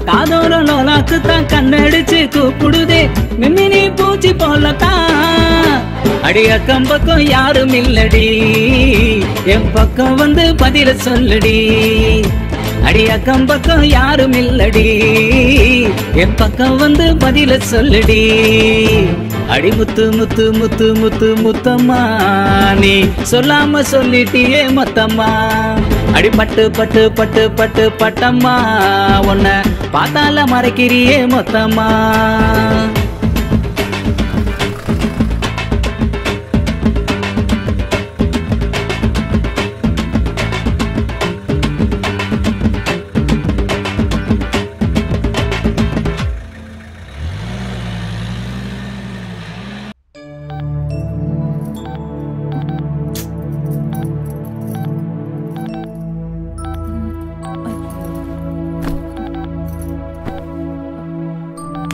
காதோர லோலாக்கு தான் கண்ணடிச்சு கூப்பிடுதே மின்மினி பூச்சி போலதான் அடி அக்கம் பக்கம் யாரும் இல்லடி என் பக்கம் வந்து பதில சொல்லுடி அடி அக்கம் பக்கம் யாரும் இல்லடி என் பக்கம் வந்து பதில சொல்லுடி அடி முத்து முத்து முத்து முத்து முத்தம்மா நீ சொல்லாம சொல்லிட்டியே மொத்தம்மா அடி பட்டு பட்டு பட்டு பட்டு பட்டம்மா உன்னை பார்த்தால மறைக்கிறியே மொத்தம்மா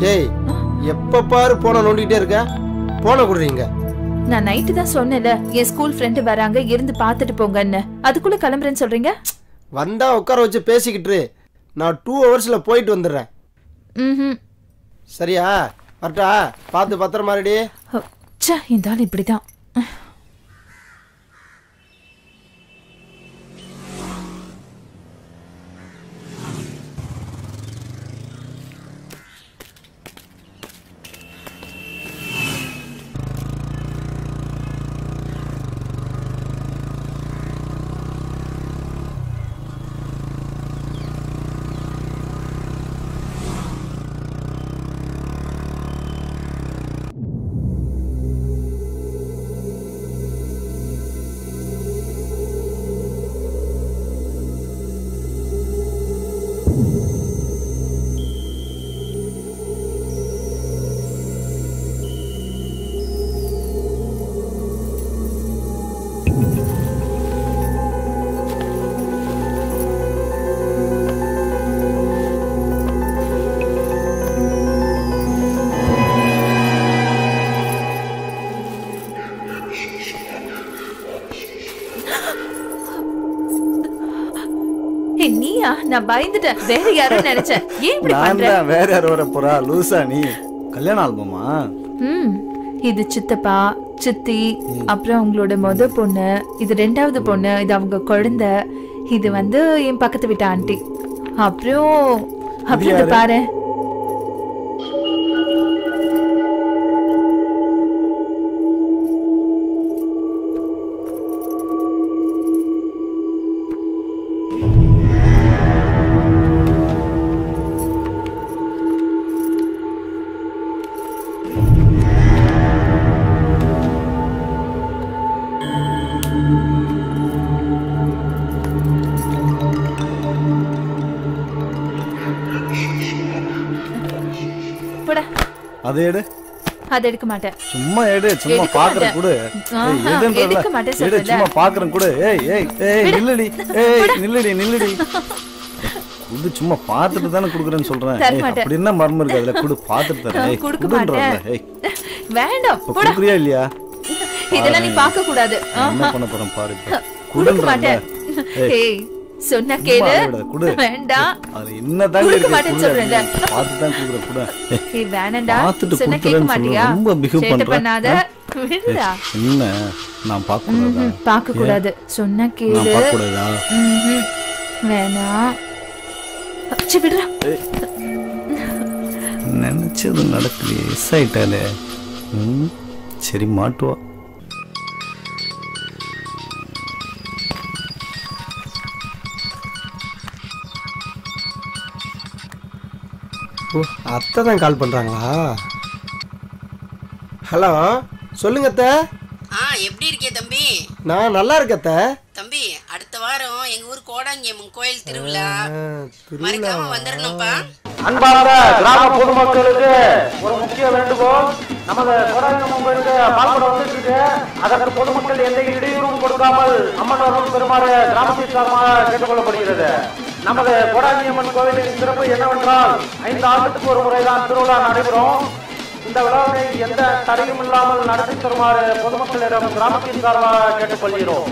ஏய் எப்ப பாரு போன நோண்டிட்டே இருக்க போன குடுறீங்க நான் நைட்டு தான் சொன்னேன்ல என் ஸ்கூல் ஃப்ரெண்ட் வராங்க இருந்து பாத்துட்டு போங்கன்னு அதுக்குள்ள கிளம்புறேன்னு சொல்றீங்க வந்தா உட்கார வச்சு பேசிக்கிட்டு நான் 2 ஹவர்ஸ்ல போயிட்டு வந்துடுறேன் சரியா வரட்டா பார்த்து பத்திரமா ரெடி ச்சே இந்த ஆள் இப்படிதான் நீயா நான் பயந்துட்டேன் வேற யாரோ நினைச்சேன் ஏன் இப்படி பண்ற வேற யாரோ வர போறா லூசா நீ கல்யாண ஆல்பமா இது சித்தப்பா சித்தி அப்புறம் உங்களோட முத பொண்ணு இது ரெண்டாவது பொண்ணு இது அவங்க குழந்தை இது வந்து என் பக்கத்து வீட்டு ஆண்டி அப்புறம் அப்படி பாரு. அதை எடு. அதை எடுக்க மாட்டேன். சும்மா எடு. சும்மா பாக்குறேன் கூட. எடுக்க மாட்டேன் எடு. சும்மா பாக்குறேன் கூட. ஏய் ஏய் ஏய் நில்லுடி. ஏய் நில்லுடி நில்லுடி. இது சும்மா பாத்துட்டு தானே குடுக்குறேன்னு சொல்றேன். அப்படி என்ன மர்மம் இருக்கு அதுல? குடு பாத்துட்டு தரேன். ஏய் குடுக்க மாட்டேன். ஏய் வேண்டாம். குடுக்குறியா இல்லையா? இதெல்லாம் நீ பார்க்க கூடாது. என்ன பண்ண போறேன் பாரு. குடுக்க மாட்டேன். ஏய் சொன்னா கேளு. வேண்டாம். அது என்ன தாங்க இருக்கு? மாட்டேன்னு சொல்றேன்ல. பாத்து தான் குடுக்குறேன் கூட. ஏய் வேணாம்டா. சொன்னா கேட்க மாட்டியா? ரொம்ப பிஹேவ் பண்ற. பண்ணாத. விடுடா. என்ன நான் பார்க்க கூடாதா? பார்க்க கூடாது. சொன்னா கேளு. நான் பார்க்க கூடாதா? வேணாம். சீ விடுடா. நினைச்சது நடக்கலையே. எஸ் ஆயிட்டாலே. சரி மாட்டுவா. ஓ அத்தை தான் கால் பண்றாங்களா? ஹலோ சொல்லுங்க அத்தை. எப்படி இருக்கே தம்பி? நான் நல்லா இருக்கேன் அத்தை. தம்பி அடுத்த வாரம் எங்க ஊர் கோடாங்கியம்மன் கோயில் திருவிழா, மறக்காம வந்துடணும்ப்பா. அன்பார்ந்த கிராம பொதுமக்களுக்கு ஒரு முக்கிய வேண்டுகோள். நமது கோடாங்கியம்மன் கோயிலுக்கு பால்குடம் வந்துட்டு அதற்கு பொதுமக்கள் எந்த இடையூறும் கொடுக்காமல் அம்மன் அருள் பெறுமாறு கிராமத்தின் சார்பாக கேட்டுக்கொள்ளப்படுகிறது. நமது கோடாங்கியம்மன் கோவிலின் சிறப்பு என்னவென்றால் 5 ஆண்டுக்கு ஒரு முறைதான் திருவிழா நடைபெறும். இந்த விழாவை எந்த தடையும் இல்லாமல் நடத்தி தருமாறு பொதுமக்களிடம் கிராமத்தின் சார்பாக கேட்டுக்கொள்கிறோம்.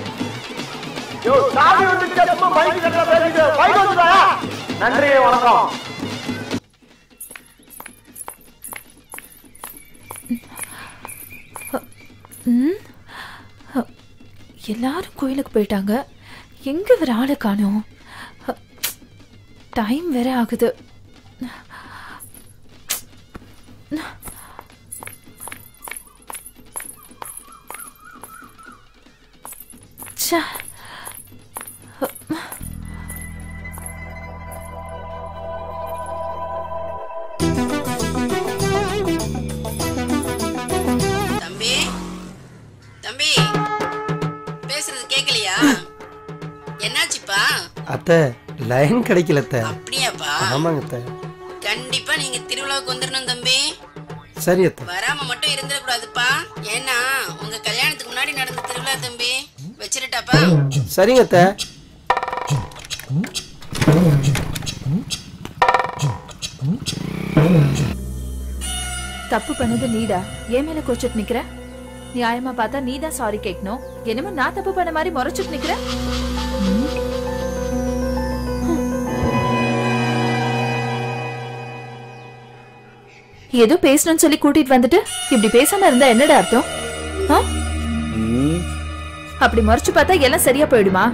நன்றி வணக்கம். எல்லாரும் கோயிலுக்கு போயிட்டாங்க. எங்க வேற ஆளை காணோம். டைம் வேற ஆகுது. தம்பி தம்பி பேசுறது கேக்கலையா? என்னாச்சுப்பா? அத்தை லைன் கிடைக்கல அத்தை. அப்படியாப்பா? ஆமாங்க அத்தை. கண்டிப்பா நீங்க திருவிழாவுக்கு வந்துடணும் தம்பி. சரி அத்தை. வராம மட்டும் இருந்துடக்கூடாதுப்பா. ஏன்னா உங்க கல்யாணத்துக்கு முன்னாடி நடந்த திருவிழா தம்பி. வச்சிருட்டாப்பா? சரிங்க அத்தை. தப்பு பண்ணது நீடா. ஏன் மேல கோச்சிட்டு நிக்கிற? நியாயமா பார்த்தா நீ தான் சாரி கேட்கணும். என்னமோ நான் தப்பு பண்ண மாதிரி முறைச்சிட்டு நிக்கிற. ஏதோ பேசணும்னு சொல்லி கூட்டிட்டு வந்துட்டு இப்படி பேசாம இருந்தா என்னடா அர்த்தம்? அப்படி முறைச்சு பார்த்தா எல்லாம் சரியா போயிடுமா?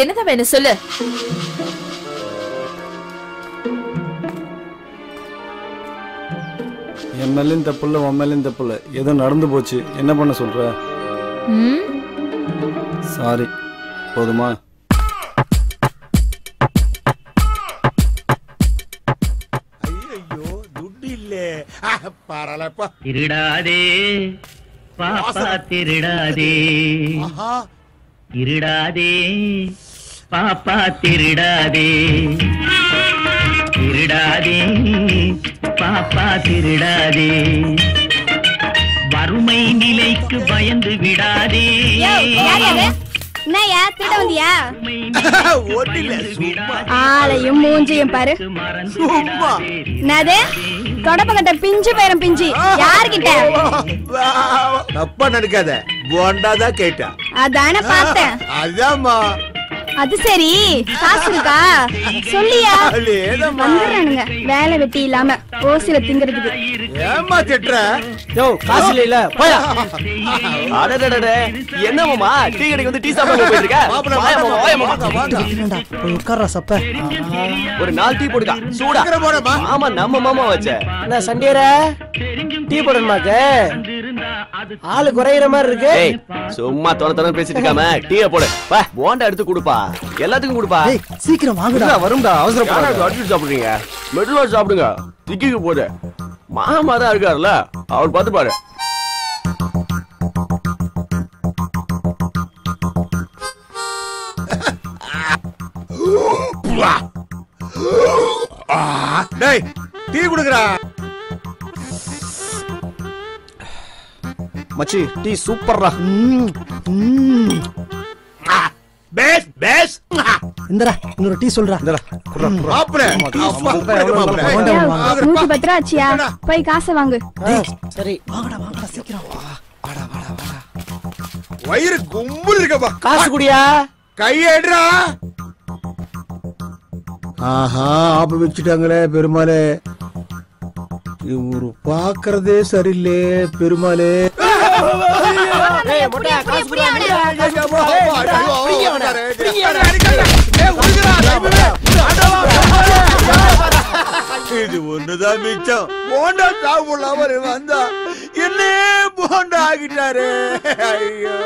என்னதான் வேணும் சொல்லு. என் மேலேயும் தப்புல உன் மேலேயும் தப்புல ஏதோ நடந்து போச்சு. என்ன பண்ண சொல்ற? சாரி போதுமா? ஐயோ துட்டு இல்லே. பரவாயில்லப்பா. திருடாதே பாப்பா திருடாதே. திருடாதே பாப்பா திருடாதே. திருடாதே பாப்பா திருடாதே. வறுமை நிலைக்கு பயந்து விடாதே. என்னையா திருட வந்தியா? ஆளையும் மூஞ்சியும் பாரு. என்னது தொடப்பங்கட்ட பிஞ்சு பேரம் பிஞ்சு யாருக்கிட்ட? தப்பா நினைக்காத. போண்டாதான் கேட்டா. அதானே பார்த்தேன். அதாம்மா. அது சரி காசு இருக்கா சொல்லியா வந்துடுறானுங்க வேலை வெட்டி இல்லாம ஓசில திங்கிறதுக்கு. ஏமா திட்டுற? யோ காசு இல்ல போயா. அடடடடே என்ன மாமா டீ கடைக்கு வந்து டீ சாப்பிட போயிட்டு இருக்க? உட்கார்றா சப்ப. ஒரு 4 டீ போடுடா சூடா. ஆமா நம்ம மாமா வச்ச. என்ன சண்டியர டீ போடணுமாக்க? ஆளு குறையிற மாதிரி இருக்கு. ஏய் சும்மா தொண பேசிட்டு இருக்காம டீயை போடு. வா போண்டா எடுத்து கொடுப்பா. எல்லாத்துக்கும் கொடுப்பா. சீக்கிரம் வாங்குடா. வரும்டா அவசரப்படாத. அடிச்சு சாப்பிடுறீங்க. மெதுவா சாப்பிடுங்க. திக்கிக்கு போடு. மாமா தான் இருக்காருல்ல அவர் பார்த்து பாரு. டேய் டீ குடுக்குறா. மச்சி டீ சூப்பர்ரா. பேஸ் பேஸ் இந்தடா இன்னொரு டீ சொல்றா. இந்தடா குறா மாப்ள. நூத்தி 10 ரூபா ஆச்சியா? போய் காசை வாங்கு. சரி வாங்கடா வாங்கடா சீக்கிரம். வயிறு கும்பல் இருக்கபா. காசு குடியா. கையேடுறா. ஆஹா ஆப்பு வச்சுட்டாங்களே பெருமாளே. இவரு பாக்குறதே சரியில்லை பெருமாளே. இது ஒண்ணுதான் மிச்சம். போண்டா சாப்பிடலாம் வந்தா என்ன போண்டா ஆகிட்டாரு. ஐயோ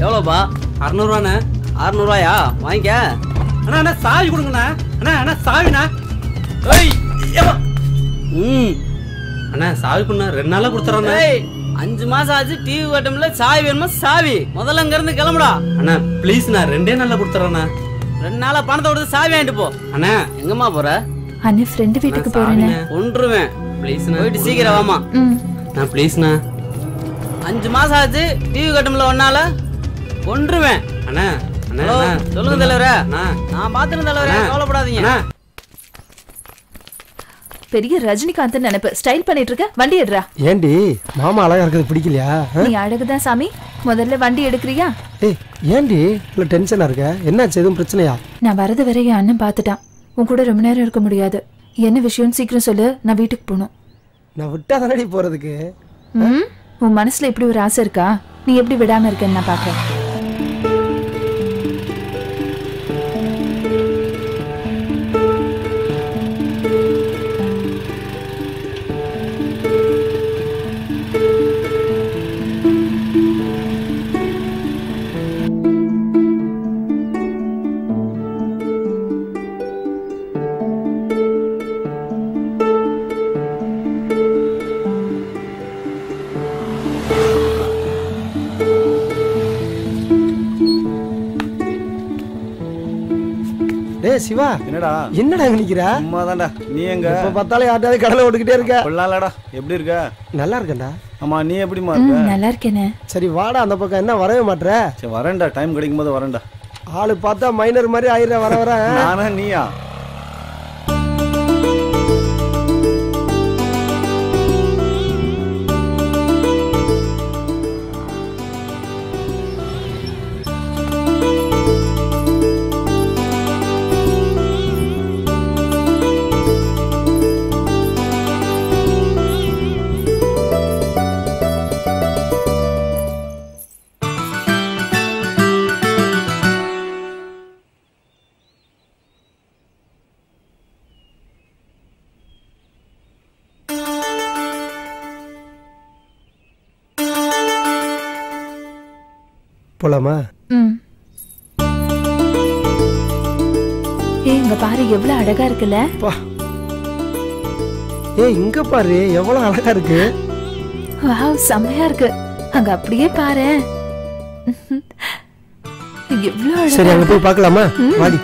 எவ்வளோப்பா? 600 ரூபாண்ணே. 600 ரூபாயா? வாங்கிக்க. அண்ணா அண்ணா சாவி கொடுங்கண்ணா. அண்ணா அண்ணா சாவிண்ணா. அண்ணா சாவி கொடுண்ணா. 2 நாளா கொடுத்துறேண்ணா. 5 மாசம் ஆச்சு டிவி கட்டம்ல சாவி வேணுமா? சாவி முதல்ல இங்க இருந்து கிளம்புடா. அண்ணா ப்ளீஸ்ண்ணா 2 நாளா கொடுத்துறேண்ணா. 2 நாளா பணத்தை கொடுத்து சாவி வாங்கிட்டு போ. அண்ணா எங்கம்மா போற? அண்ணே ஃப்ரெண்ட் வீட்டுக்கு போறேனே. கொன்றுவேன். ப்ளீஸ்ண்ணா போயிட்டு சீக்கிரம் வாமா. நான் ப்ளீஸ்ண்ணா. 5 மாசம் ஆச்சு டிவி கட்டம்ல ஒன்னால கொன்றுவேன். அண்ணா அண்ணா சொல்லுங்க தலைவரே. நான் பாத்துறேன் தலைவரே, கவலைப்படாதீங்க. பெரிய ரஜினிகாந்த் நினைப்பு ஸ்டைல் பண்ணிட்டு இருக்க. வண்டி எடுறா. ஏண்டி மாமா அழகா இருக்கிறது பிடிக்கலையா? நீ அழகுதான் சாமி. முதல்ல வண்டி எடுக்கிறியா? ஏய் ஏண்டி இவ்வளவு டென்ஷனா இருக்க? என்னாச்சு? எதுவும் பிரச்சனையா? நான் வரது வரை என் அண்ணன் பாத்துட்டான். உன் கூட ரொம்ப நேரம் இருக்க முடியாது. என்ன விஷயம் சீக்கிரம் சொல்லு. நான் வீட்டுக்கு போகணும். நான் விட்டா தானடி போறதுக்கு. உன் மனசுல இப்படி ஒரு ஆசை இருக்கா? நீ எப்படி விடாம இருக்கன்னு நான் பாக்குறேன். சிவா என்னடா என்னடா நிக்கிற? சும்மா தான்டா. நீ எங்க? எப்ப பார்த்தாலும் யார்ட்டாவது கடலை ஓட்டுக்கிட்டே இருக்க. கொள்ளாலடா. எப்படி இருக்க? நல்லா இருக்கேன்டா. ஆமா நீ எப்படிமா இருக்க? நல்லா இருக்கேனே. சரி வாடா அந்த பக்கம். என்ன வரவே மாட்ற? சரி வரேன்டா. டைம் கிடைக்கும் போது வரேன்டா. ஆளு பார்த்தா மைனர் மாதிரி ஆயிர வர வர. நானா நீயா? போலாமா? இங்க பாரு எவ்வளவு அழகா இருக்குல்ல. ஏய் இங்க பாரு எவ்வளவு அழகா இருக்கு. வாவ் செமையா இருக்கு. அங்க அப்படியே பாரு. எவ்வளவு அழகா. சரி அங்க போய் பார்க்கலாமா? வாடி.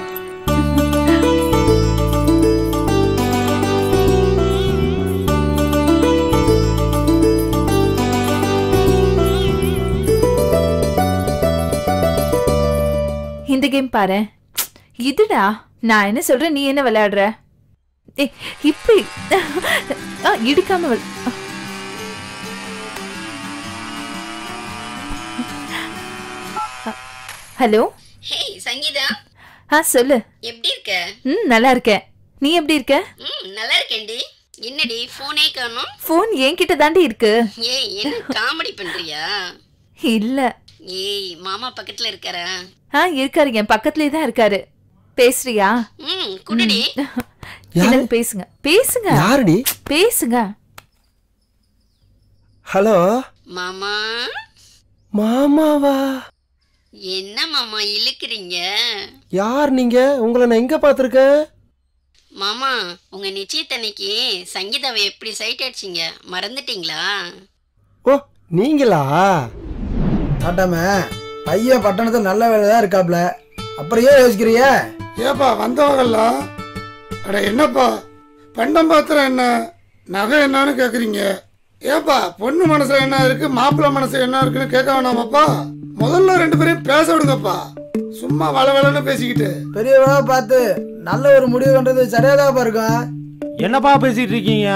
கேம் பாரு. இதுடா நான் என்ன சொல்றேன், நீ என்ன விளையாடுற? இப்படி இடிக்காம ஹலோ. ஹே சங்கீதா. சொல்லு. எப்படி இருக்க? நல்லா இருக்கேன். நீ எப்படி இருக்க? நல்லா இருக்கேன்டி. என்னடி போனே காணோம்? போன் என்கிட்ட தாண்டி இருக்கு. ஏய் என்ன காமெடி பண்றியா? இல்ல. ஏய் மாமா பக்கத்துல இருக்காரா? இருக்காரு, என் பக்கத்துலயே தான் இருக்காரு. பேசுறியா? குடுடி. பேசுங்க பேசுங்க. யாருடி? பேசுங்க. ஹலோ மாமா. மாமாவா? என்ன மாமா இழுக்குறீங்க? யார் நீங்க? உங்களை நான் எங்க பாத்திருக்கேன்? மாமா உங்க நிச்சயத்தன்னைக்கு சங்கீதாவை எப்படி சைட் அடிச்சிங்க மறந்துட்டீங்களா? ஓ நீங்களா? ஆட்டாம பையன் பட்டணத்துல நல்ல வேலைதான் இருக்காப்ல, அப்புறம் ஏன் யோசிக்கிறிய? ஏப்பா வந்தவங்கெல்லாம் அட என்னப்பா பண்டம் பாத்திரம் என்ன நகை என்னன்னு கேக்குறீங்க? ஏப்பா பொண்ணு மனசுல என்ன இருக்கு மாப்பிள்ளை மனசுல என்ன இருக்குன்னு கேட்க வேணாமாப்பா? முதல்ல 2 பேரையும் பேச விடுங்கப்பா. சும்மா வளவளன்னு பேசிக்கிட்டு பெரியவா பார்த்து நல்ல ஒரு முடிவு பண்றது சரியாதாப்பா இருக்கும். என்னப்பா பேசிட்டு இருக்கீங்க?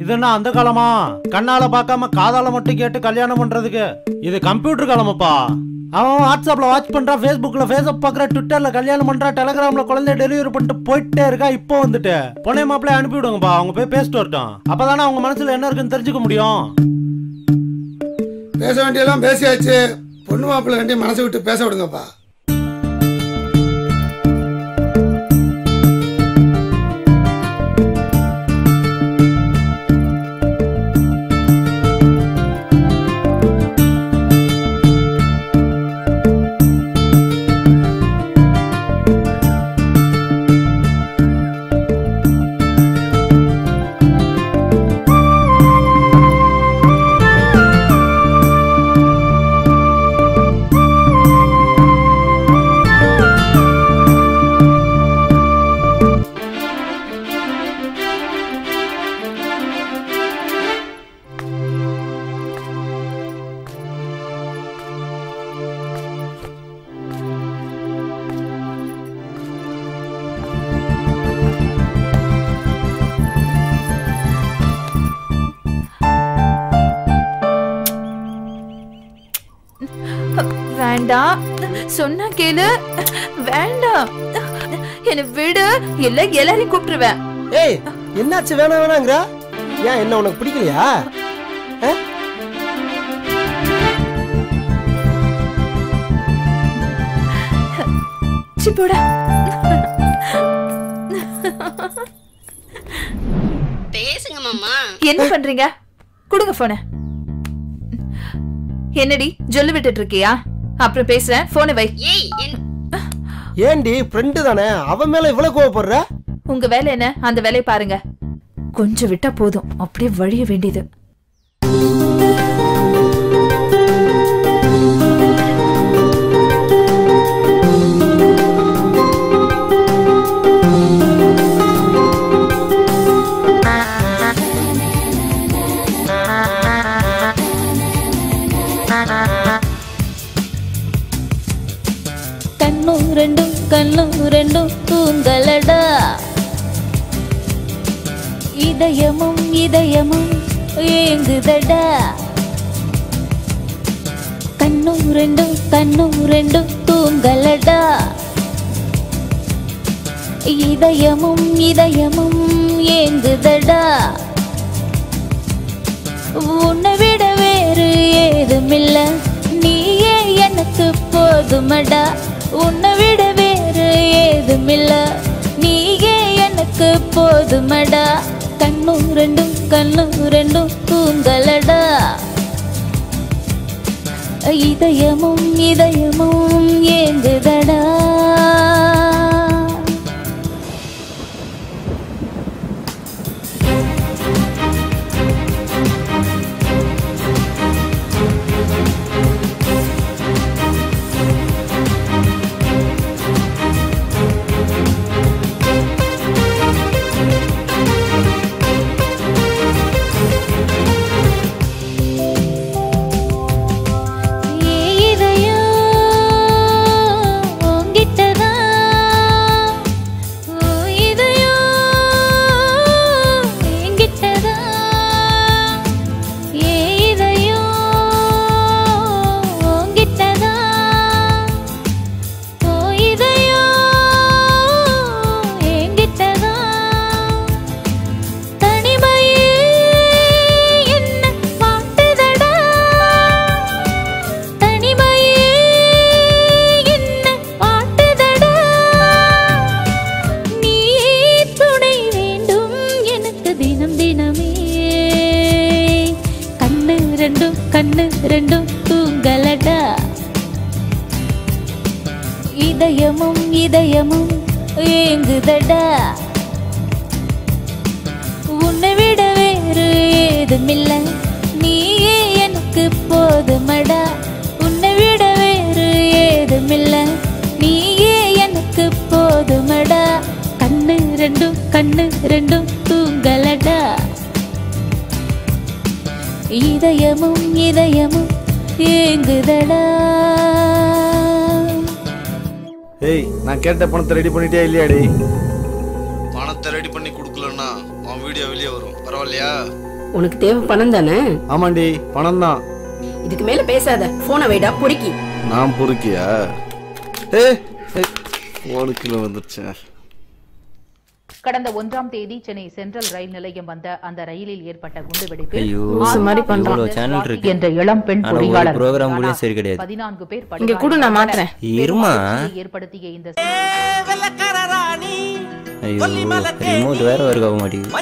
இது என்ன அந்த காலமா? கண்ணால பார்க்காம காதால மட்டும் கேட்டு கல்யாணம் பண்றதுக்கு இது கம்ப்யூட்டர் காலமாப்பா. அவன் வாட்ஸ்அப்ல வாட்ச் பண்றான், ஃபேஸ்புக்ல ஃபேஸ்அப் பாக்குற, ட்விட்டர்ல கல்யாணம் பண்றான், டெலிகிராம்ல குழந்தை டெலிவரி பண்ணிட்டு போயிட்டே இருக்கா. இப்போ வந்துட்டு பொண்ணை மாப்பிள்ளை அனுப்பி விடுங்கப்பா, அவங்க போய் பேசிட்டு வரட்டும். அப்பதானே அவங்க மனசுல என்ன இருக்குன்னு தெரிஞ்சுக்க முடியும். பேச வேண்டியெல்லாம் பேசியாச்சு. பொண்ணு மாப்பிள்ளை வேண்டிய மனசை விட்டு பேச விடுங்கப்பா. வேண்டாம் சொன்னா கேளு. வேண்டாம் என்ன விடு, இல்ல எல்லாரையும் கூப்பிட்டுருவேன். ஏய் என்னாச்சு? வேணாம் வேணாங்கிற? ஏன் என்ன உனக்கு பிடிக்கலையா? போடா. பேசுங்க மாமா. என்ன பண்றீங்க? கொடுங்க போன. என்னடி ஜொல்லு விட்டுட்டு இருக்கியா? அப்புறம் பேசுறேன், போனை வை. ஏண்டி ஃப்ரெண்டு தானே, அவன் மேல இவ்வளவு கோவப்படுற? உங்க வேலை என்ன? அந்த வேலையை பாருங்க. கொஞ்சம் விட்டா போதும், அப்படியே வழிய வேண்டியது. கண்ணும் ரெண்டும் தூங்கலடா, இதயமும் ஏங்குதடா. கண்ணும் ரெண்டும் தூங்கலடா, இதயமும் ஏங்குதடா. உன்னை விட வேறு ஏதுமில்ல, நீயே எனக்கு போதுமடா. உன்னை விட வேறு ஏதுமில்ல, நீயே எனக்கு போதுமடா. கண்ணும் ரெண்டும் தூங்கலடா, இதயமும் ஏங்குதடா. கண்ணு ரெண்டும் தூங்கலடா இதயமும் இதயமும் ஏங்குதடா உன்னை விட வேறு ஏதுமில்ல நீயே எனக்கு போதுமடா உன்னை விட வேறு ஏதுமில்ல நீயே எனக்கு போதுமடா கண்ணு ரெண்டும் தூங்கலடா இதயமும் இதயமும் ஏங்குதடா ஏய் நான் கேட்ட பணத்தை ரெடி பண்ணிட்டே இல்லையாடி பணத்தை ரெடி பண்ணி கொடுக்கலன்னா உன் வீடியோ வெளியே வரும் பரவாயில்லையா உனக்கு தேவை பணம் தானே? ஆமாண்டி பணம் தான். இதுக்கு மேல பேசாத, போனை வைடா பொறுக்கி. நான் பொறுக்கியா? உனக்குள்ள வந்துருச்சேன். கடந்த 1ஆம் தேதி சென்னை சென்ட்ரல் ரயில் நிலையம் வந்த அந்த ரயிலில் ஏற்பட்ட குண்டுவெடிப்பில் என்ற இளம் பெண் பொறியாளர் 14 பேர் இங்க கூட நான் மாத்துறேன். ஏற்படுத்திய இந்த ரிமோட் வேற வருக மாட்டேங்குது.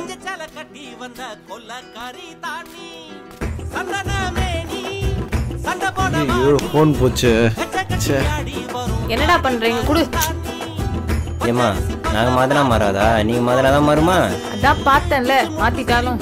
ஐயோ போன் போச்சு. என்னடா பண்றீங்க? குடு. ஏமா நாங்க மாத்தினா மாறாதா? நீங்க மாத்தினாதான் மாறுமா? அதான் பார்த்தேன்ல, மாத்திட்டாலும்.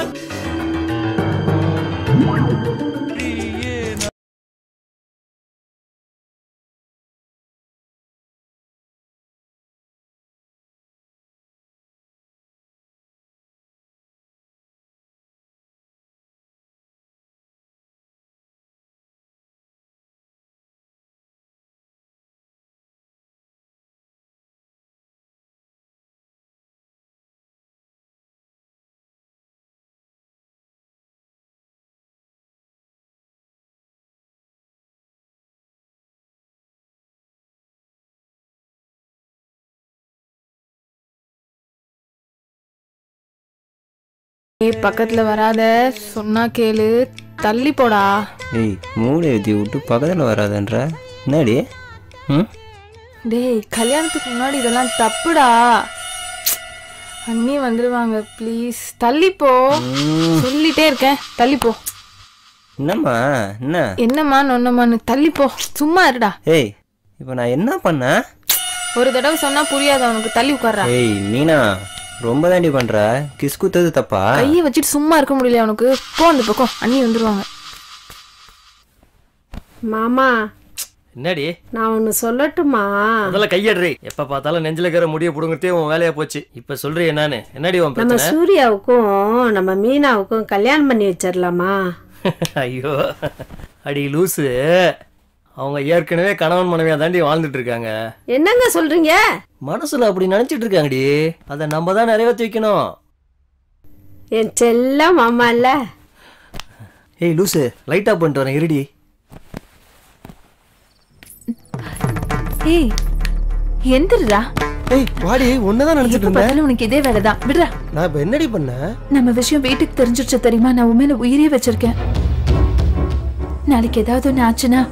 பக்கத்துல வராத, சொன்னா கேளு, தள்ளி போடா. ஏய் மூளை ஏத்தி விட்டு பக்கத்துல வராதன்ற என்னடி? டேய் கல்யாணத்துக்கு முன்னாடி இதெல்லாம் தப்புடா. அண்ணி வந்துருவாங்க, ப்ளீஸ் தள்ளி போ. சொல்லிட்டே இருக்கேன், தள்ளி போ. என்னம்மா என்ன? என்னம்மா நொன்னம்மான்னு தள்ளி போ, சும்மா இருடா. ஏய் இப்போ நான் என்ன பண்ண? ஒரு தடவை சொன்னா புரியாத உனக்கு, தள்ளி உட்கார்றா. ஏய் நீனா ரொம்ப தாண்டி பண்ற. கிஸ் குத்தது தப்பா? கையை வச்சுட்டு சும்மா இருக்க முடியல உனக்கு. போ அந்த பக்கம், அண்ணி வந்துருவாங்க. மாமா என்னடி? நான் ஒன்னு சொல்லட்டுமா? அதெல்லாம் கையடுறி. எப்ப பார்த்தாலும் நெஞ்சில இருக்கிற முடிய புடுங்கறதே உன் வேலையா போச்சு. இப்ப சொல்றீ என்னன்னு? என்னடி உன் பிரச்சனை? நம்ம சூர்யாவுக்கும் நம்ம மீனாவுக்கும் கல்யாணம் பண்ணி வச்சிரலாமா? ஐயோ அடி லூசு, அவங்க ஏற்கனவே கணவன் மனைவியா தாண்டி வாழ்ந்துட்டு இருக்காங்க. என்னங்க சொல்றீங்க? மனசுல அப்படி நினைச்சிட்டு இருக்காங்கடி, அதை நம்ம தான் நிறைவேற்றி வைக்கணும். என் செல்ல மாமா இல்ல. ஏய் லூசு, லைட் ஆஃப் பண்ணிட்டு வரேன் இருடி. ஏய் எந்திரடா. ஏய் வாடி, ஒன்னதான் நினைச்சிட்டு இருந்தேன். உனக்கு இதே வேலைதான், விடுடா. நான் இப்ப என்னடி பண்ண? நம்ம விஷயம் வீட்டுக்கு தெரிஞ்சிருச்சு தெரியுமா? நான் உண்மையில உயிரே வச்சிருக்கேன். நாளைக்கு ஏதாவது ஒண்ணு ஆச்சுன்னா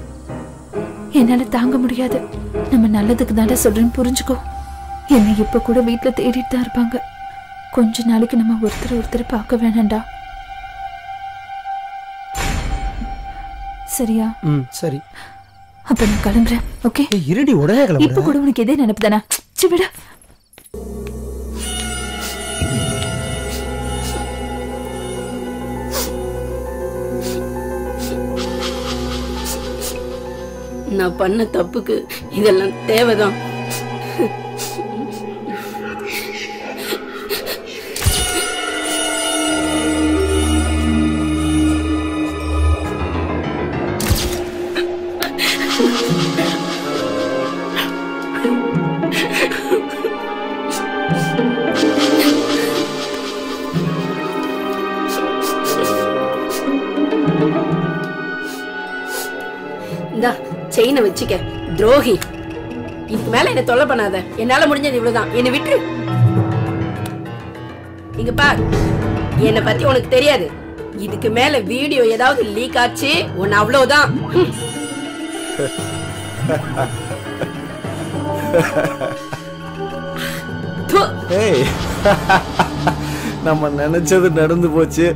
என்னால தாங்க முடியாது. நம்ம நல்லதுக்கு தானே சொல்றேன்னு புரிஞ்சுக்கோ. என்னை இப்ப கூட வீட்டுல தேடிட்டு தான் இருப்பாங்க. கொஞ்ச நாளைக்கு நம்ம ஒருத்தர் பார்க்க வேணாண்டா, சரியா? சரி. அப்ப நான் கிளம்புறேன். ஓகே இருடி, உடனே கிளம்புறேன். இப்ப கூட உனக்கு இதே நினைப்பு தானே? விட. நான் பண்ண தப்புக்கு இதெல்லாம் தேவைதான். இந்தா செயினை வச்சுக்க, துரோகி. இதுக்கு மேல என்ன தொல்லை பண்ணாத. என்னால முடிஞ்சது இவ்வளவுதான், என்னை விட்டுரு. இங்க பார், என்னை பத்தி உனக்கு தெரியாது. இதுக்கு மேல வீடியோ ஏதாவது லீக் ஆச்சு உன்னை அவ்வளவுதான். ஏய் நம்ம நினைச்சது நடந்து போச்சு.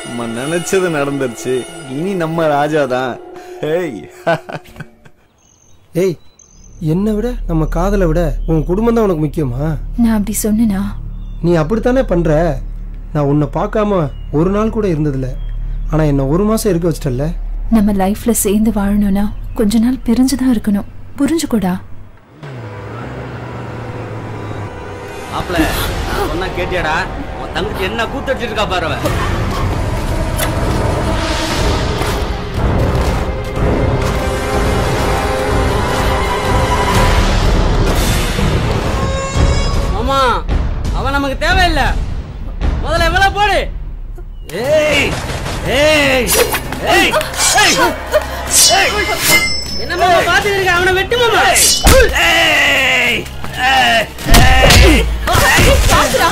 நம்ம நினைச்சது நடந்துருச்சு. இனி நம்ம ராஜா தான். ஏய், என்னை விட நம்ம காதலை விட உன் குடும்பம் தான் உனக்கு முக்கியமா? நான் அப்படி சொன்னேனா? நீ அப்படித்தானே பண்ற. நான் உன்னை பார்க்காம ஒரு நாள் கூட இருந்ததில்ல. ஆனா என்ன ஒரு மாசம் இருக்க வச்சிட்டல்ல. நம்ம லைஃப்ல சேர்ந்து வாழணும்னா கொஞ்ச நாள் பிரிஞ்சுதான் இருக்கணும். புரிஞ்சுக்கூடா? மாப்ள சொன்னா கேட்டியாடா? உன் தங்கச்சி என்ன கூத்தடிச்சிட்டு இருக்கா பாரு. மாமா அவன் நமக்கு தேவையில்லை. முதல்ல எவ்வளவு போடு. ஏய் ஏய் ஏய் ஏய் என்ன மாமா பாத்துட்டு இருக்க? அவனை வெட்டு மாமா. ஏய் ஏய் ஏய் பாத்துடா.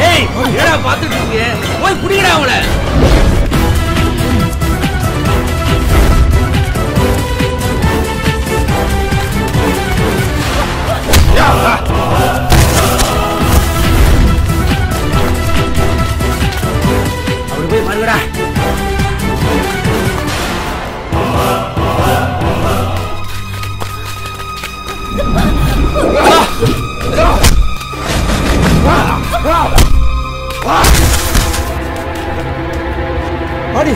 ஏய் என்னடா பாத்துட்டு இருக்கீங்க? போய் புடிங்கடா அவனை. அவரு போய் பாருங்கடா. ஆடி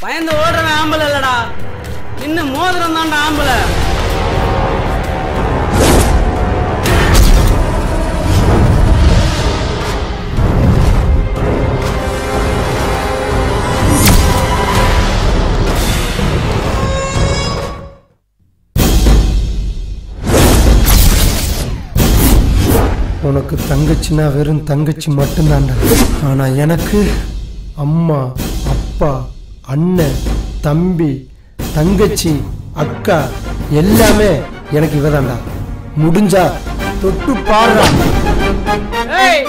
பயந்து ஓடுறவன் ஆம்பளை இல்லடா, இன்னும் மோதிரம் தான்டா ஆம்பளை. உனக்கு தங்கச்சினா வெறும் தங்கச்சி மட்டும்தான்டா. ஆனா எனக்கு அம்மா, அப்பா, அண்ணன், தம்பி, தங்கச்சி, அக்கா எல்லாமே எனக்கு இவதான்டா. முடிஞ்சா தொட்டு பாடுறா. ஏய்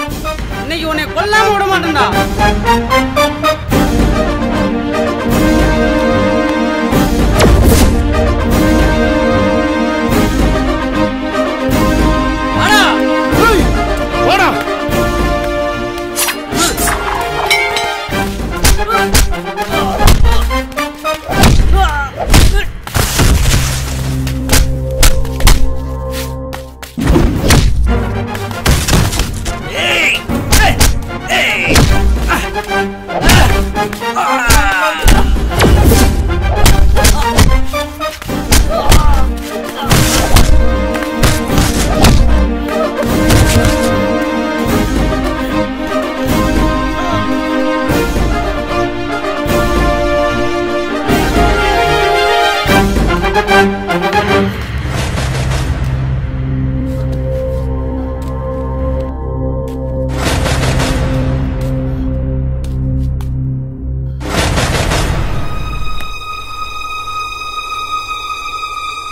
இன்னைக்கு உன்னை கொல்லாம விட மாட்டேன்டா.